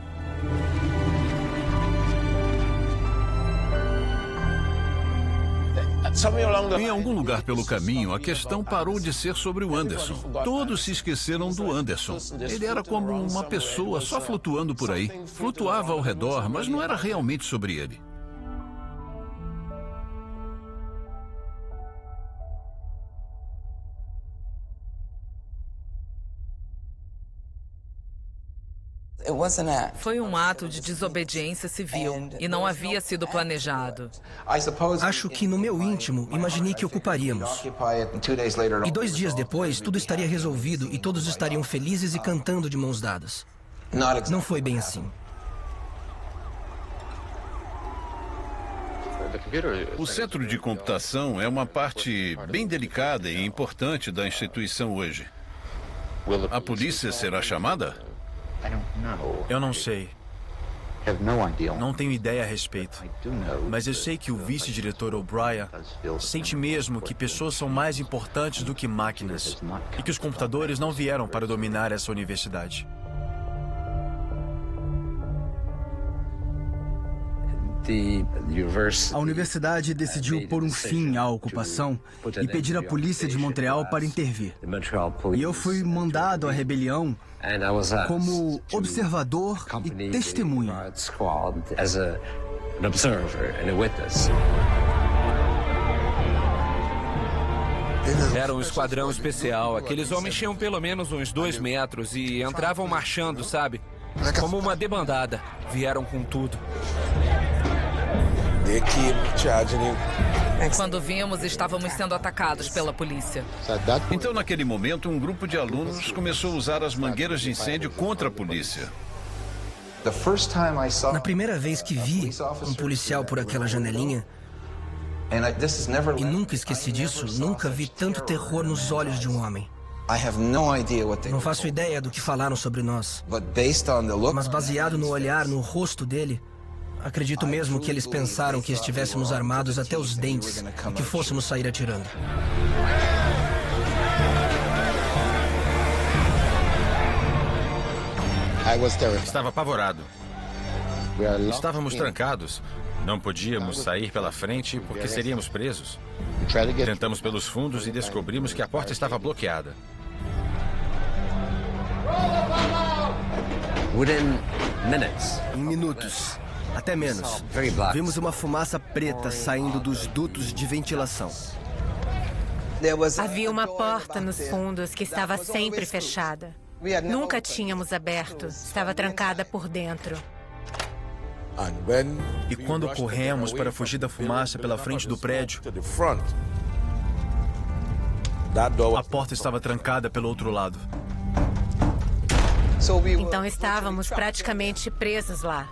Em algum lugar pelo caminho, a questão parou de ser sobre o Anderson. Todos se esqueceram do Anderson. Ele era como uma pessoa só flutuando por aí. Flutuava ao redor, mas não era realmente sobre ele. Foi um ato de desobediência civil e não havia sido planejado. Acho que no meu íntimo imaginei que ocuparíamos. E 2 dias depois, tudo estaria resolvido e todos estariam felizes e cantando de mãos dadas. Não foi bem assim. O centro de computação é uma parte bem delicada e importante da instituição hoje. A polícia será chamada? Eu não sei. Não tenho ideia a respeito. Mas eu sei que o vice-diretor O'Brien sente mesmo que pessoas são mais importantes do que máquinas e que os computadores não vieram para dominar essa universidade. A universidade decidiu pôr um fim à ocupação e pedir à polícia de Montreal para intervir. E eu fui mandado à rebelião como observador e testemunha. Era um esquadrão especial. Aqueles homens tinham pelo menos uns 2 metros e entravam marchando, sabe? Como uma debandada. Vieram com tudo. Quando vimos, estávamos sendo atacados pela polícia. Então, naquele momento, um grupo de alunos começou a usar as mangueiras de incêndio contra a polícia. Na primeira vez que vi um policial por aquela janelinha, e nunca esqueci disso, nunca vi tanto terror nos olhos de um homem. Não faço ideia do que falaram sobre nós, mas baseado no olhar, no rosto dele, acredito mesmo que eles pensaram que estivéssemos armados até os dentes e que fôssemos sair atirando. Estava apavorado. Estávamos trancados. Não podíamos sair pela frente porque seríamos presos. Tentamos pelos fundos e descobrimos que a porta estava bloqueada. Em minutos, até menos, vimos uma fumaça preta saindo dos dutos de ventilação. Havia uma porta nos fundos que estava sempre fechada. Nunca tínhamos aberto, estava trancada por dentro. E quando corremos para fugir da fumaça pela frente do prédio, a porta estava trancada pelo outro lado. Então estávamos praticamente presos lá.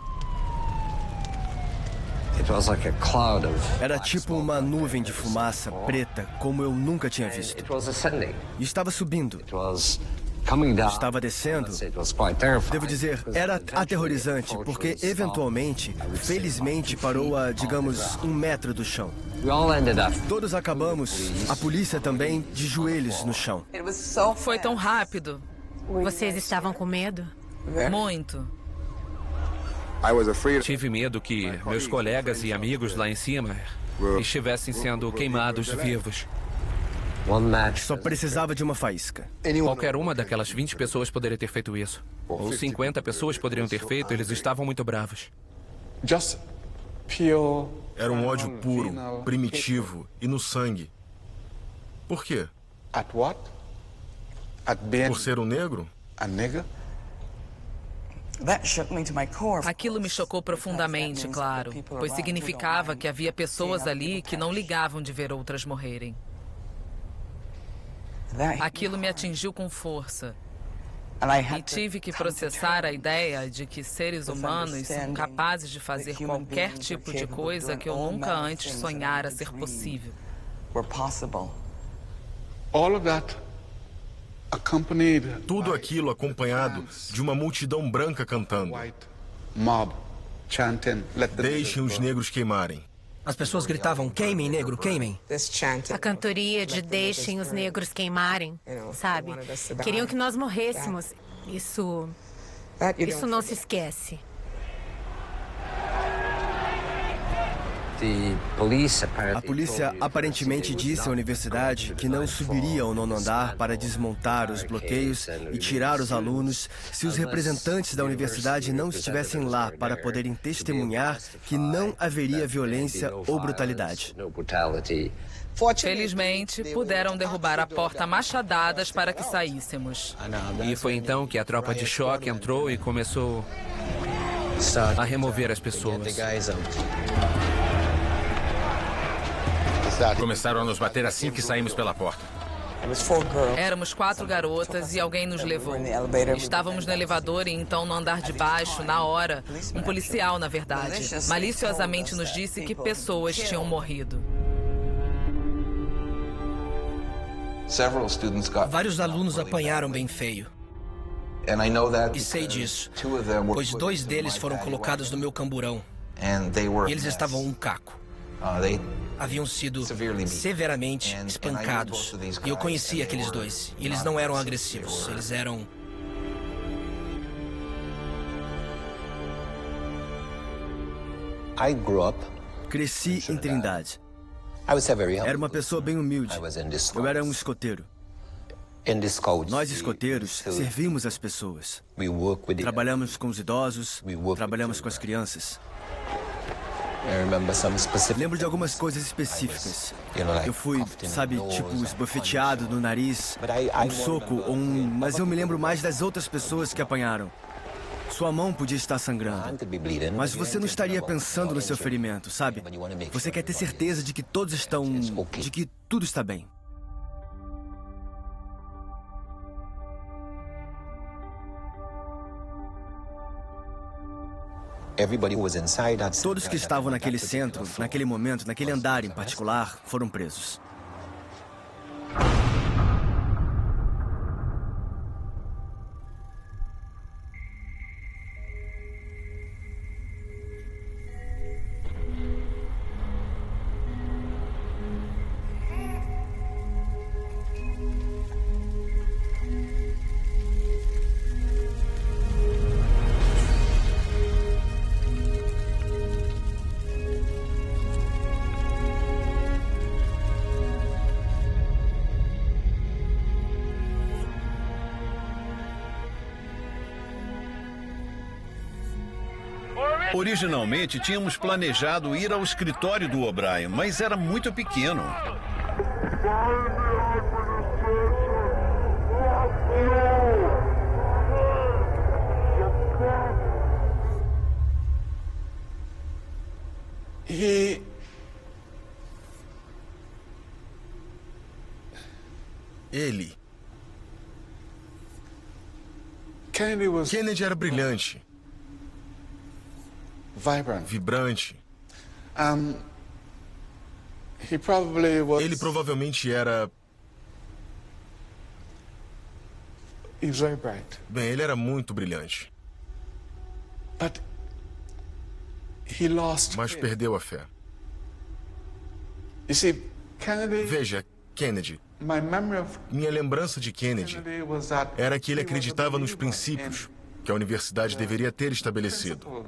Era tipo uma nuvem de fumaça preta, como eu nunca tinha visto. E estava subindo. Estava descendo. Devo dizer, era aterrorizante, porque eventualmente, felizmente, parou a, digamos, 1 metro do chão. Todos acabamos, a polícia também, de joelhos no chão. Foi tão rápido. Vocês estavam com medo? Muito. Tive medo que meus colegas e amigos lá em cima estivessem sendo queimados vivos. Só precisava de uma faísca. Qualquer uma daquelas 20 pessoas poderia ter feito isso. Ou 50 pessoas poderiam ter feito, eles estavam muito bravos. Era um ódio puro, primitivo e no sangue. Por quê? Por ser um negro? Aquilo me chocou profundamente, claro, pois significava que havia pessoas ali que não ligavam de ver outras morrerem. Aquilo me atingiu com força. E tive que processar a ideia de que seres humanos são capazes de fazer qualquer tipo de coisa que eu nunca antes sonhara ser possível. Tudo aquilo acompanhado de uma multidão branca cantando: deixem os negros queimarem. As pessoas gritavam: queimem, negro, queimem. A cantoria de deixem os negros queimarem, sabe? Queriam que nós morrêssemos. Isso não se esquece. A polícia aparentemente disse à universidade que não subiria ao 9º andar para desmontar os bloqueios e tirar os alunos se os representantes da universidade não estivessem lá para poderem testemunhar que não haveria violência ou brutalidade. Felizmente, puderam derrubar a porta a machadadas para que saíssemos. E foi então que a tropa de choque entrou e começou a remover as pessoas. Começaram a nos bater assim que saímos pela porta. Éramos 4 garotas e alguém nos levou. Estávamos no elevador e então no andar de baixo, na hora, um policial, na verdade, maliciosamente nos disse que pessoas tinham morrido. Vários alunos apanharam bem feio. E sei disso, pois 2 deles foram colocados no meu camburão. E eles estavam um caco. Haviam sido severamente espancados. E eu conhecia aqueles 2. E eles não eram agressivos. Eles eram... Cresci em Trindade. Era uma pessoa bem humilde. Eu era um escoteiro. Nós, escoteiros, servimos as pessoas. Trabalhamos com os idosos, trabalhamos com as crianças. Lembro de algumas coisas específicas. Eu fui, sabe, tipo, esbofeteado no nariz, um soco, mas eu me lembro mais das outras pessoas que apanharam. Sua mão podia estar sangrando, mas você não estaria pensando no seu ferimento, sabe? Você quer ter certeza de que todos estão... de que tudo está bem. Todos que estavam naquele centro, naquele momento, naquele andar em particular, foram presos. Originalmente, tínhamos planejado ir ao escritório do O'Brien, mas era muito pequeno. Ele. Kennedy era brilhante. Vibrante. Ele provavelmente era... Bem, ele era muito brilhante. Mas perdeu a fé. Veja, Kennedy. Minha lembrança de Kennedy era que ele acreditava nos princípios que a universidade deveria ter estabelecido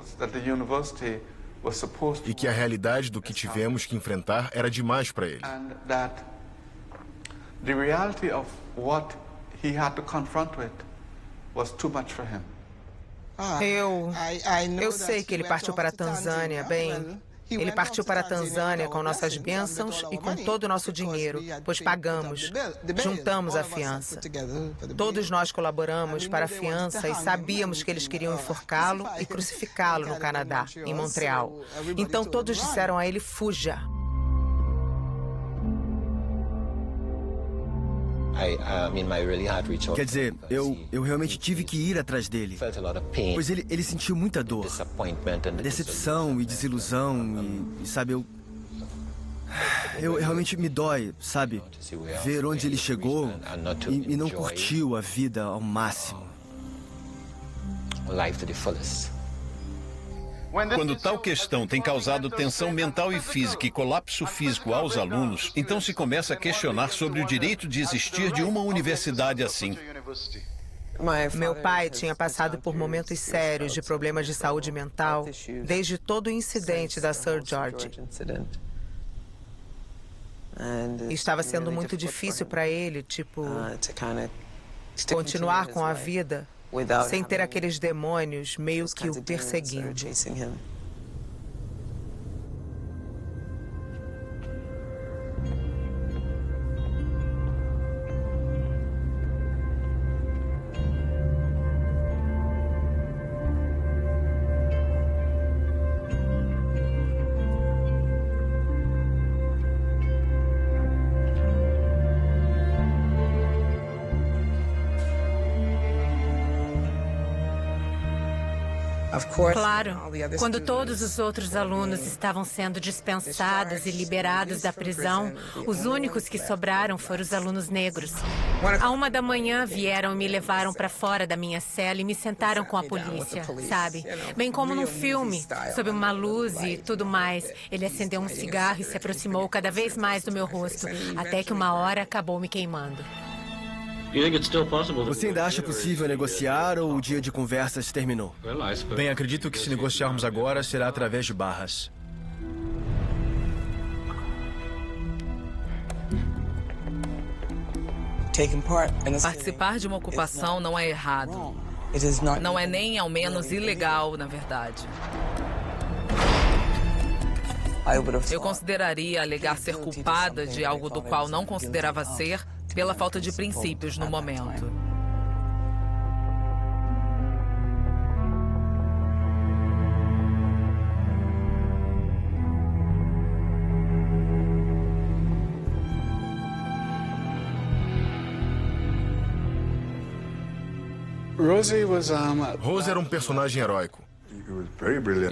e que a realidade do que tivemos que enfrentar era demais para ele. Eu sei que ele partiu para a Tanzânia, bem, Ele partiu para a Tanzânia com nossas bênçãos e com todo o nosso dinheiro, pois pagamos, juntamos a fiança. Todos nós colaboramos para a fiança e sabíamos que eles queriam enforcá-lo e crucificá-lo no Canadá, em Montreal. Então todos disseram a ele, fuja. Quer dizer, eu realmente tive que ir atrás dele, pois ele sentiu muita dor, decepção e desilusão e sabe, eu realmente me dói, sabe, ver onde ele chegou e não curtiu a vida ao máximo. Quando tal questão tem causado tensão mental e física e colapso físico aos alunos, então se começa a questionar sobre o direito de existir de uma universidade assim. Meu pai tinha passado por momentos sérios de problemas de saúde mental desde todo o incidente da Sir George. Estava sendo muito difícil para ele, continuar com a vida sem ter aqueles demônios meio que o perseguindo. Claro, quando todos os outros alunos estavam sendo dispensados e liberados da prisão, os únicos que sobraram foram os alunos negros. À 1 da manhã vieram e me levaram para fora da minha cela e me sentaram com a polícia, sabe? Bem como num filme, sob uma luz e tudo mais. Ele acendeu um cigarro e se aproximou cada vez mais do meu rosto, até que uma hora acabou me queimando. Você ainda acha possível negociar ou o dia de conversas terminou? Bem, acredito que se negociarmos agora será através de barras. Participar de uma ocupação não é errado. Não é nem ao menos ilegal, na verdade. Eu consideraria alegar ser culpada de algo do qual não considerava ser pela falta de princípios no momento. Rose era um personagem heróico.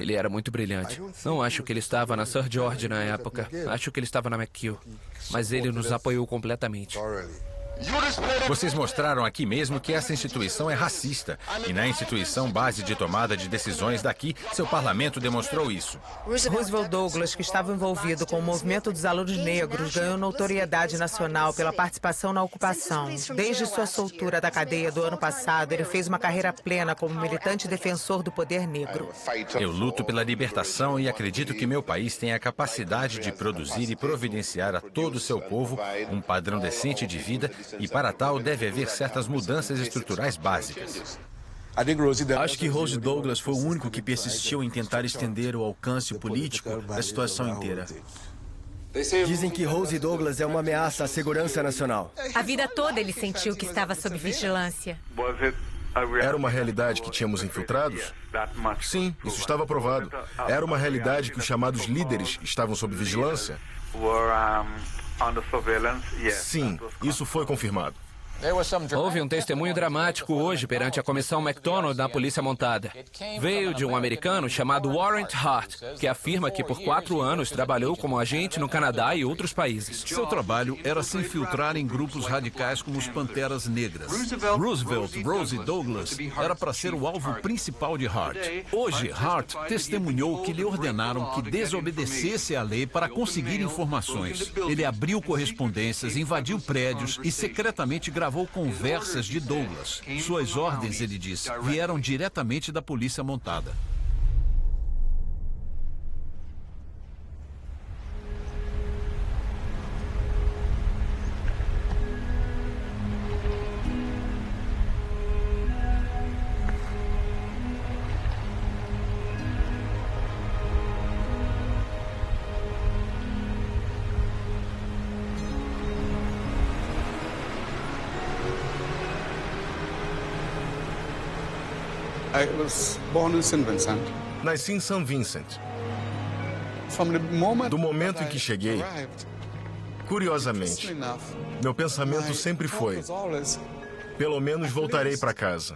Ele era muito brilhante. Não acho que ele estava na Sir George na época. Acho que ele estava na McGill. Mas ele nos apoiou completamente. Vocês mostraram aqui mesmo que essa instituição é racista. E na instituição base de tomada de decisões daqui, seu parlamento demonstrou isso. Roosevelt Douglas, que estava envolvido com o movimento dos alunos negros, ganhou notoriedade nacional pela participação na ocupação. Desde sua soltura da cadeia do ano passado, ele fez uma carreira plena como militante defensor do poder negro. Eu luto pela libertação e acredito que meu país tem a capacidade de produzir e providenciar a todo o seu povo um padrão decente de vida. E para tal, deve haver certas mudanças estruturais básicas. Acho que Rose Douglas foi o único que persistiu em tentar estender o alcance político da situação inteira. Dizem que Rose Douglas é uma ameaça à segurança nacional. A vida toda ele sentiu que estava sob vigilância. Era uma realidade que tínhamos infiltrados? Sim, isso estava provado. Era uma realidade que os chamados líderes estavam sob vigilância? Sim, isso foi confirmado. Houve um testemunho dramático hoje perante a Comissão McDonald da Polícia Montada. Veio de um americano chamado Warren Hart, que afirma que por 4 anos trabalhou como agente no Canadá e outros países. Seu trabalho era se infiltrar em grupos radicais como os Panteras Negras. Roosevelt, Rose e Douglas era para ser o alvo principal de Hart. Hoje, Hart testemunhou que lhe ordenaram que desobedecesse à lei para conseguir informações. Ele abriu correspondências, invadiu prédios e secretamente gravou conversas de Douglas. Suas ordens, ele disse, vieram diretamente da Polícia Montada. Nasci em St. Vincent. Do momento em que cheguei, curiosamente, meu pensamento sempre foi: pelo menos voltarei para casa.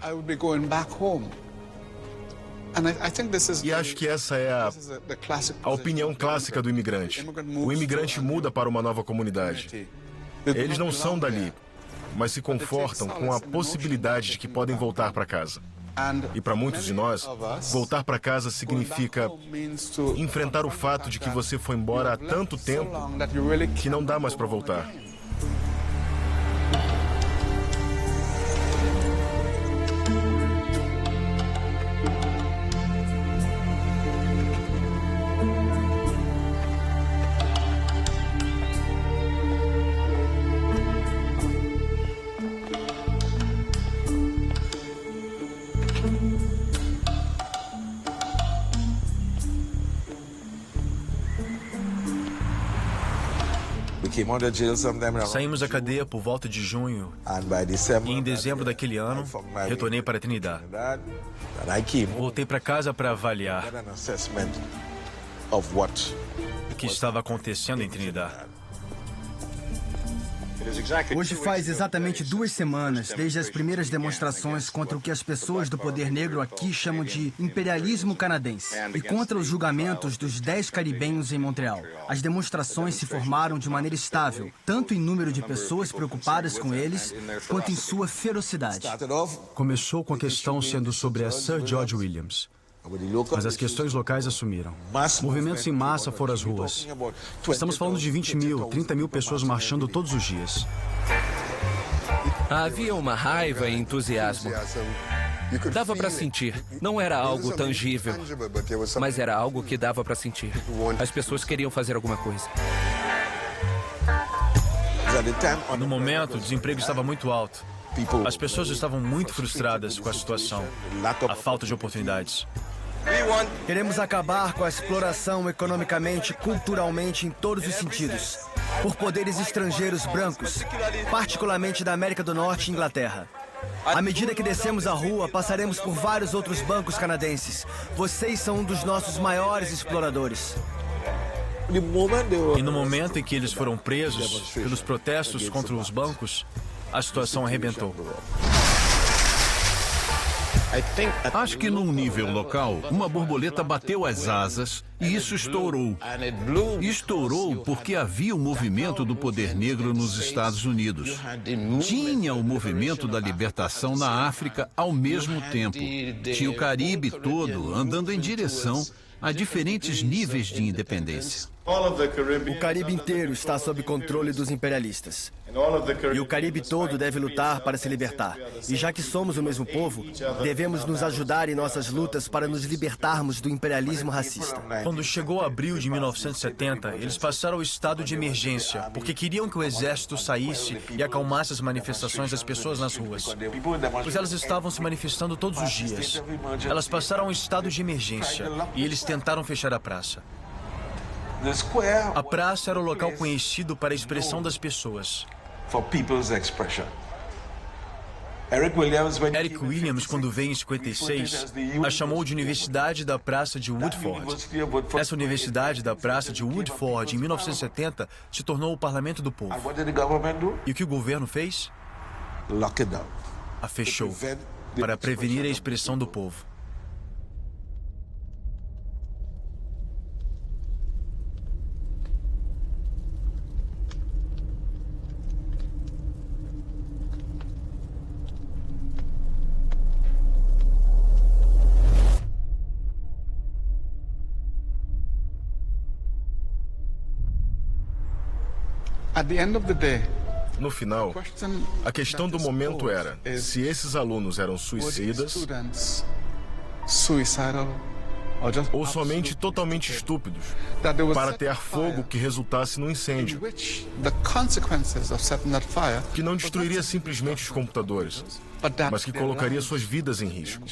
E acho que essa é a opinião clássica do imigrante. O imigrante muda para uma nova comunidade. Eles não são dali, mas se confortam com a possibilidade de que podem voltar para casa. E para muitos de nós, voltar para casa significa enfrentar o fato de que você foi embora há tanto tempo que não dá mais para voltar. Saímos da cadeia por volta de junho e em dezembro daquele ano retornei para Trinidad. Voltei para casa para avaliar o que estava acontecendo em Trinidad. Hoje faz exatamente 2 semanas desde as primeiras demonstrações contra o que as pessoas do poder negro aqui chamam de imperialismo canadense e contra os julgamentos dos 10 caribenhos em Montreal. As demonstrações se formaram de maneira estável, tanto em número de pessoas preocupadas com eles, quanto em sua ferocidade. Começou com a questão sendo sobre a Sir George Williams. Mas as questões locais assumiram. Movimentos em massa foram às ruas. Estamos falando de 20 mil, 30 mil pessoas marchando todos os dias. Havia uma raiva e entusiasmo. Dava para sentir. Não era algo tangível, mas era algo que dava para sentir. As pessoas queriam fazer alguma coisa. No momento, o desemprego estava muito alto. As pessoas estavam muito frustradas com a situação, a falta de oportunidades. Queremos acabar com a exploração economicamente, culturalmente, em todos os sentidos, por poderes estrangeiros brancos, particularmente da América do Norte e Inglaterra. À medida que descemos a rua, passaremos por vários outros bancos canadenses. Vocês são um dos nossos maiores exploradores. E no momento em que eles foram presos pelos protestos contra os bancos, a situação arrebentou. Acho que num nível local, uma borboleta bateu as asas e isso estourou. Estourou porque havia o movimento do poder negro nos Estados Unidos. Tinha o movimento da libertação na África ao mesmo tempo. Tinha o Caribe todo andando em direção a diferentes níveis de independência. O Caribe inteiro está sob controle dos imperialistas. E o Caribe todo deve lutar para se libertar. E já que somos o mesmo povo, devemos nos ajudar em nossas lutas para nos libertarmos do imperialismo racista. Quando chegou abril de 1970, eles passaram o estado de emergência, porque queriam que o exército saísse e acalmasse as manifestações das pessoas nas ruas. Pois elas estavam se manifestando todos os dias. Elas passaram o estado de emergência e eles tentaram fechar a praça. A praça era o local conhecido para a expressão das pessoas. Eric Williams, quando veio em 56, a chamou de Universidade da Praça de Woodford. Essa Universidade da Praça de Woodford, em 1970, se tornou o Parlamento do Povo. E o que o governo fez? A fechou, para prevenir a expressão do povo. No final, a questão do momento era se esses alunos eram suicidas ou somente totalmente estúpidos para atear fogo que resultasse num incêndio, que não destruiria simplesmente os computadores, mas que colocaria suas vidas em risco.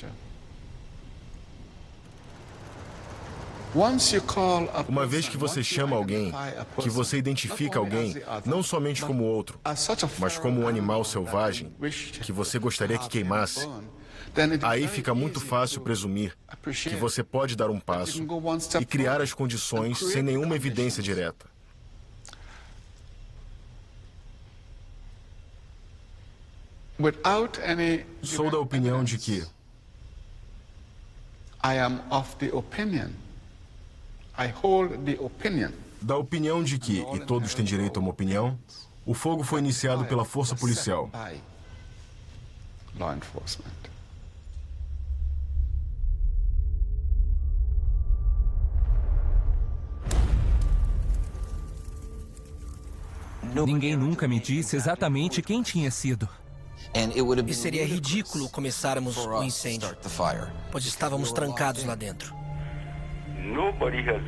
Uma vez que você chama alguém, que você identifica alguém, não somente como outro, mas como um animal selvagem, que você gostaria que queimasse, aí fica muito fácil presumir que você pode dar um passo e criar as condições sem nenhuma evidência direta. Sou da opinião de que da opinião de que, e todos têm direito a uma opinião, o fogo foi iniciado pela força policial. Ninguém nunca me disse exatamente quem tinha sido. E seria ridículo começarmos o incêndio, pois estávamos trancados lá dentro.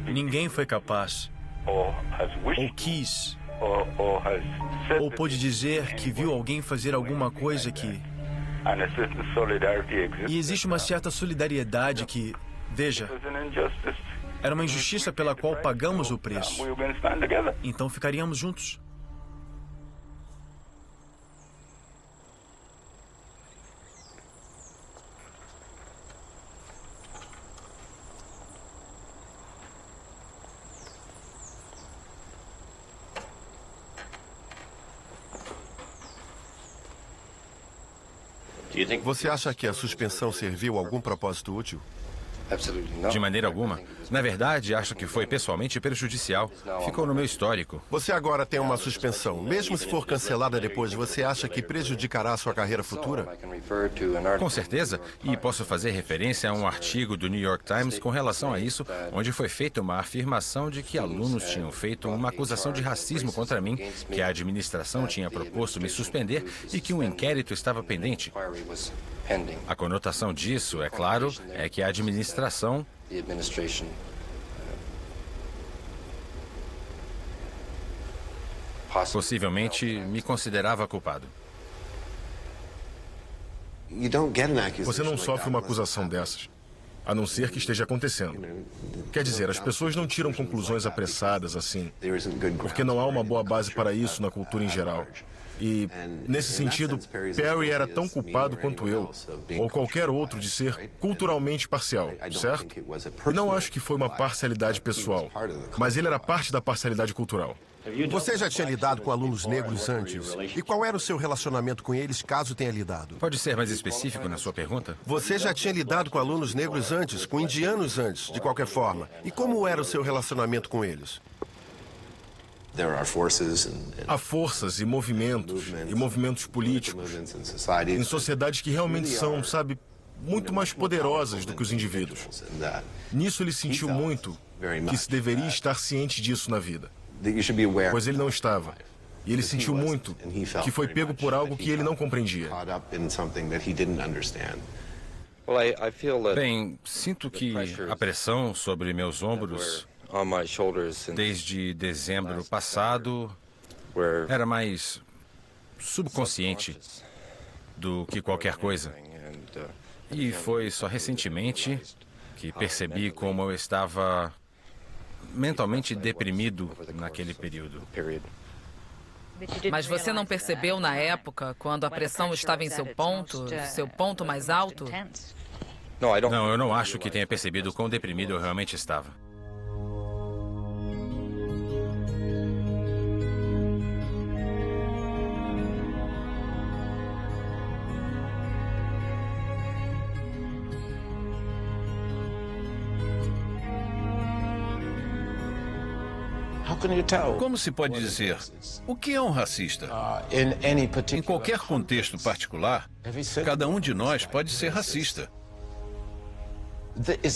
Ninguém foi capaz, ou quis, ou pôde dizer que viu alguém fazer alguma coisa que... E existe uma certa solidariedade que, veja, era uma injustiça pela qual pagamos o preço. Então ficaríamos juntos. Você acha que a suspensão serviu a algum propósito útil? De maneira alguma. Na verdade, acho que foi pessoalmente prejudicial. Ficou no meu histórico. Você agora tem uma suspensão. Mesmo se for cancelada depois, você acha que prejudicará a sua carreira futura? Com certeza. E posso fazer referência a um artigo do New York Times com relação a isso, onde foi feita uma afirmação de que alunos tinham feito uma acusação de racismo contra mim, que a administração tinha proposto me suspender e que um inquérito estava pendente. A conotação disso, é claro, é que a administração possivelmente me considerava culpado. Você não sofre uma acusação dessas, a não ser que esteja acontecendo. Quer dizer, as pessoas não tiram conclusões apressadas assim, porque não há uma boa base para isso na cultura em geral. E, nesse sentido, Perry era tão culpado quanto eu, ou qualquer outro, de ser culturalmente parcial, certo? E não acho que foi uma parcialidade pessoal, mas ele era parte da parcialidade cultural. Você já tinha lidado com alunos negros antes? E qual era o seu relacionamento com eles, caso tenha lidado? Pode ser mais específico na sua pergunta? Você já tinha lidado com alunos negros antes, com indianos antes, de qualquer forma. E como era o seu relacionamento com eles? Há forças e movimentos políticos em sociedades que realmente são, sabe, muito mais poderosas do que os indivíduos. Nisso ele sentiu muito que se deveria estar ciente disso na vida, pois ele não estava. E ele sentiu muito que foi pego por algo que ele não compreendia. Bem, sinto que a pressão sobre meus ombros desde dezembro passado era mais subconsciente do que qualquer coisa. E foi só recentemente que percebi como eu estava mentalmente deprimido naquele período. Mas você não percebeu na época, quando a pressão estava em seu ponto mais alto? Não, eu não acho que tenha percebido quão deprimido eu realmente estava. Como se pode dizer? O que é um racista? Em qualquer contexto particular, cada um de nós pode ser racista.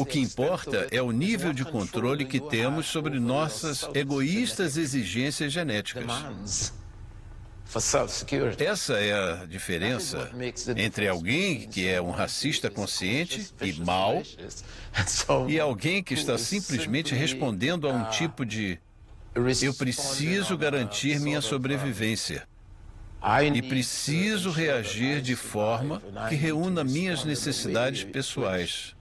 O que importa é o nível de controle que temos sobre nossas egoístas exigências genéticas. Essa é a diferença entre alguém que é um racista consciente e mau e alguém que está simplesmente respondendo a um tipo de eu preciso garantir minha sobrevivência e preciso reagir de forma que reúna minhas necessidades pessoais.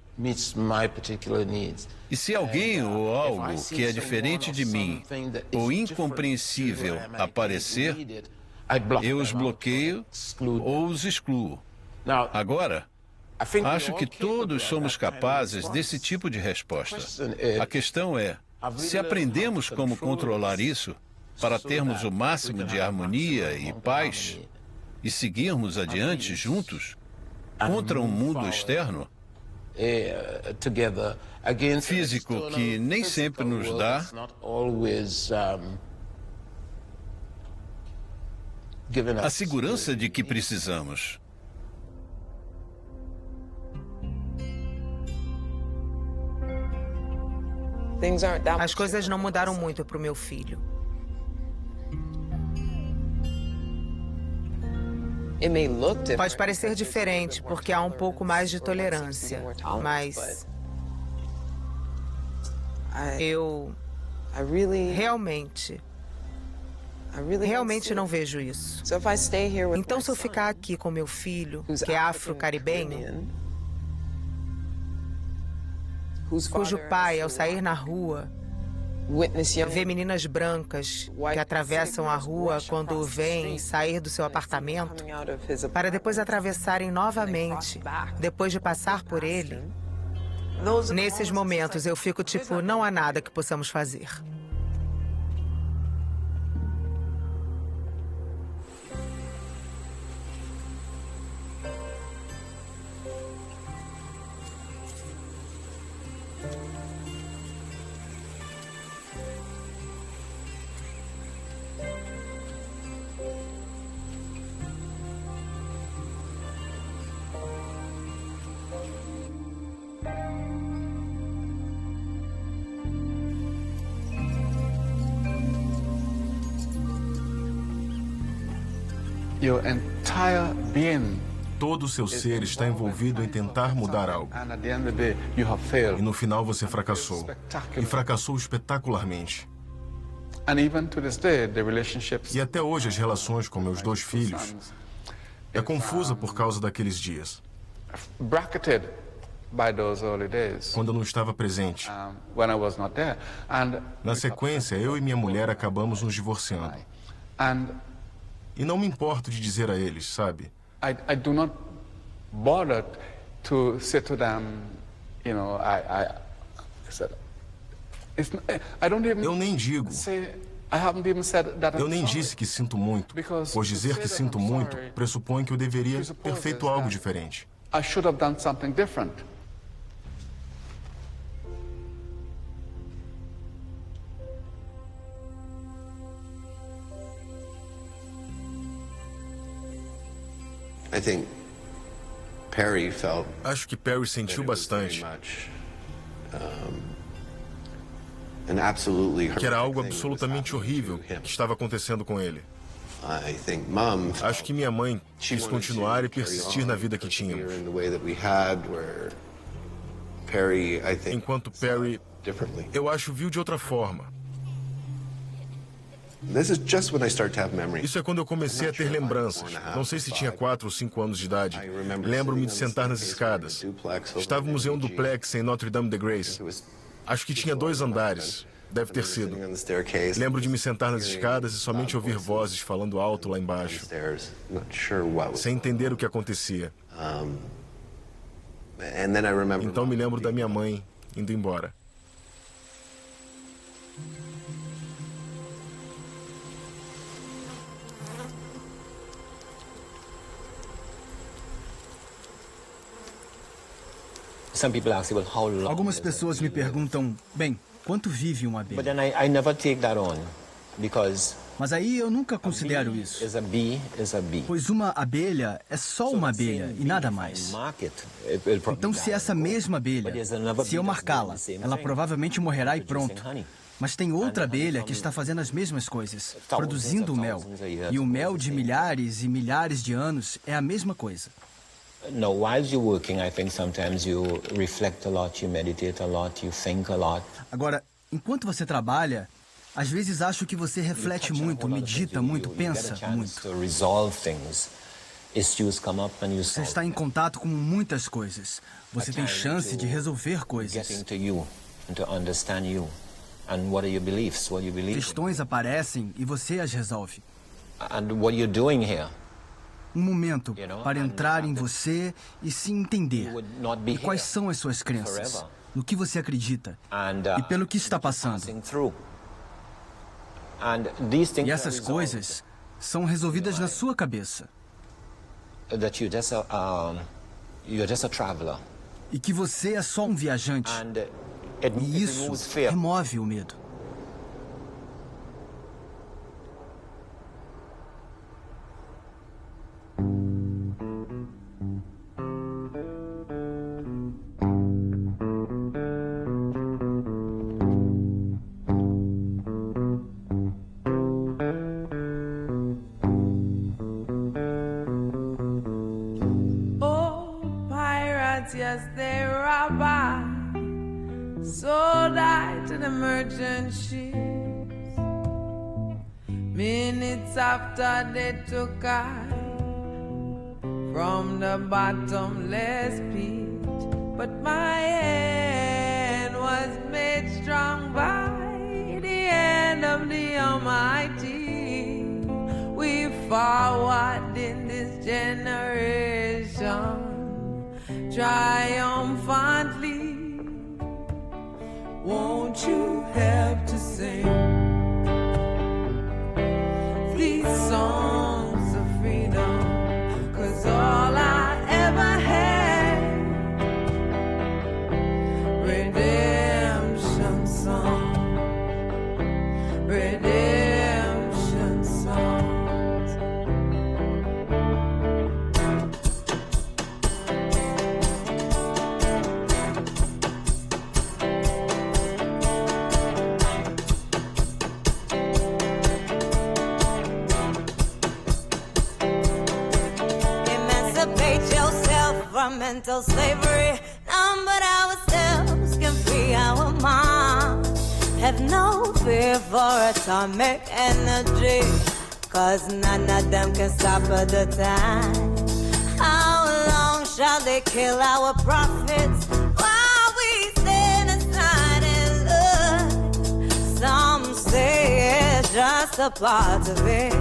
E se alguém ou algo que é diferente de mim ou incompreensível aparecer, eu os bloqueio ou os excluo. Agora, acho que todos somos capazes desse tipo de resposta. A questão é, se aprendemos como controlar isso para termos o máximo de harmonia e paz e seguirmos adiante juntos contra um mundo externo, físico que nem sempre nos dá a segurança de que precisamos. As coisas não mudaram muito para o meu filho. Pode parecer diferente, porque há um pouco mais de tolerância, mas eu realmente não vejo isso. Então, se eu ficar aqui com meu filho, que é afro-caribenho, cujo pai, ao sair na rua, vê meninas brancas que atravessam a rua quando vêm sair do seu apartamento, para depois atravessarem novamente, depois de passar por ele, nesses momentos eu fico tipo, não há nada que possamos fazer. Todo o seu ser está envolvido em tentar mudar algo. E no final você fracassou. E fracassou espetacularmente. E até hoje as relações com meus 2 filhos é confusa por causa daqueles dias. Quando eu não estava presente. Na sequência, eu e minha mulher acabamos nos divorciando. E não me importo de dizer a eles, sabe? Eu nem digo. Eu nem disse que sinto muito, pois dizer que sinto muito pressupõe que eu deveria ter feito algo diferente. Acho que Perry sentiu bastante. Que era algo absolutamente horrível que estava acontecendo com ele. Acho que minha mãe quis continuar e persistir na vida que tínhamos. Enquanto Perry, eu acho, viu de outra forma. Isso é quando eu comecei a ter lembranças. Não sei se tinha 4 ou 5 anos de idade. Lembro-me de sentar nas escadas. Estávamos em um duplex em Notre Dame de Grace. Acho que tinha 2 andares. Deve ter sido. Lembro de me sentar nas escadas e somente ouvir vozes falando alto lá embaixo, sem entender o que acontecia. Então me lembro da minha mãe indo embora. Algumas pessoas me perguntam, bem, quanto vive uma abelha? Mas aí eu nunca considero isso. Pois uma abelha é só uma abelha e nada mais. Então, se essa mesma abelha, se eu marcá-la, ela provavelmente morrerá e pronto. Mas tem outra abelha que está fazendo as mesmas coisas, produzindo o mel. E o mel de milhares e milhares de anos é a mesma coisa. No, while you're working, I think sometimes you reflect a lot, you meditate a lot, you think a lot. Agora, enquanto você trabalha, às vezes acho que você reflete muito, medita muito, pensa muito. Você está em contato com muitas coisas. Você tem chance de resolver coisas. Questões aparecem e você as resolve. Um momento para entrar em você e se entender. E quais são as suas crenças? No que você acredita? E pelo que está passando? E essas coisas são resolvidas na sua cabeça. E que você é só um viajante. E isso remove o medo. Yes, they robbed I, sold I to the merchant ships. Minutes after they took I from the bottomless pit, but my hand was made strong by the hand of the Almighty. We forward in this generation triumphantly. Won't you help to sing these songs of freedom? 'Cause all I ever had, redemption song, redemption songs. Mental slavery, none but ourselves can free our mind. Have no fear for atomic energy, 'cause none of them can stop at the time. How long shall they kill our prophets while we stand aside and look? Some say it's just a part of it.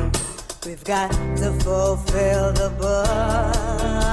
We've got to fulfill the book.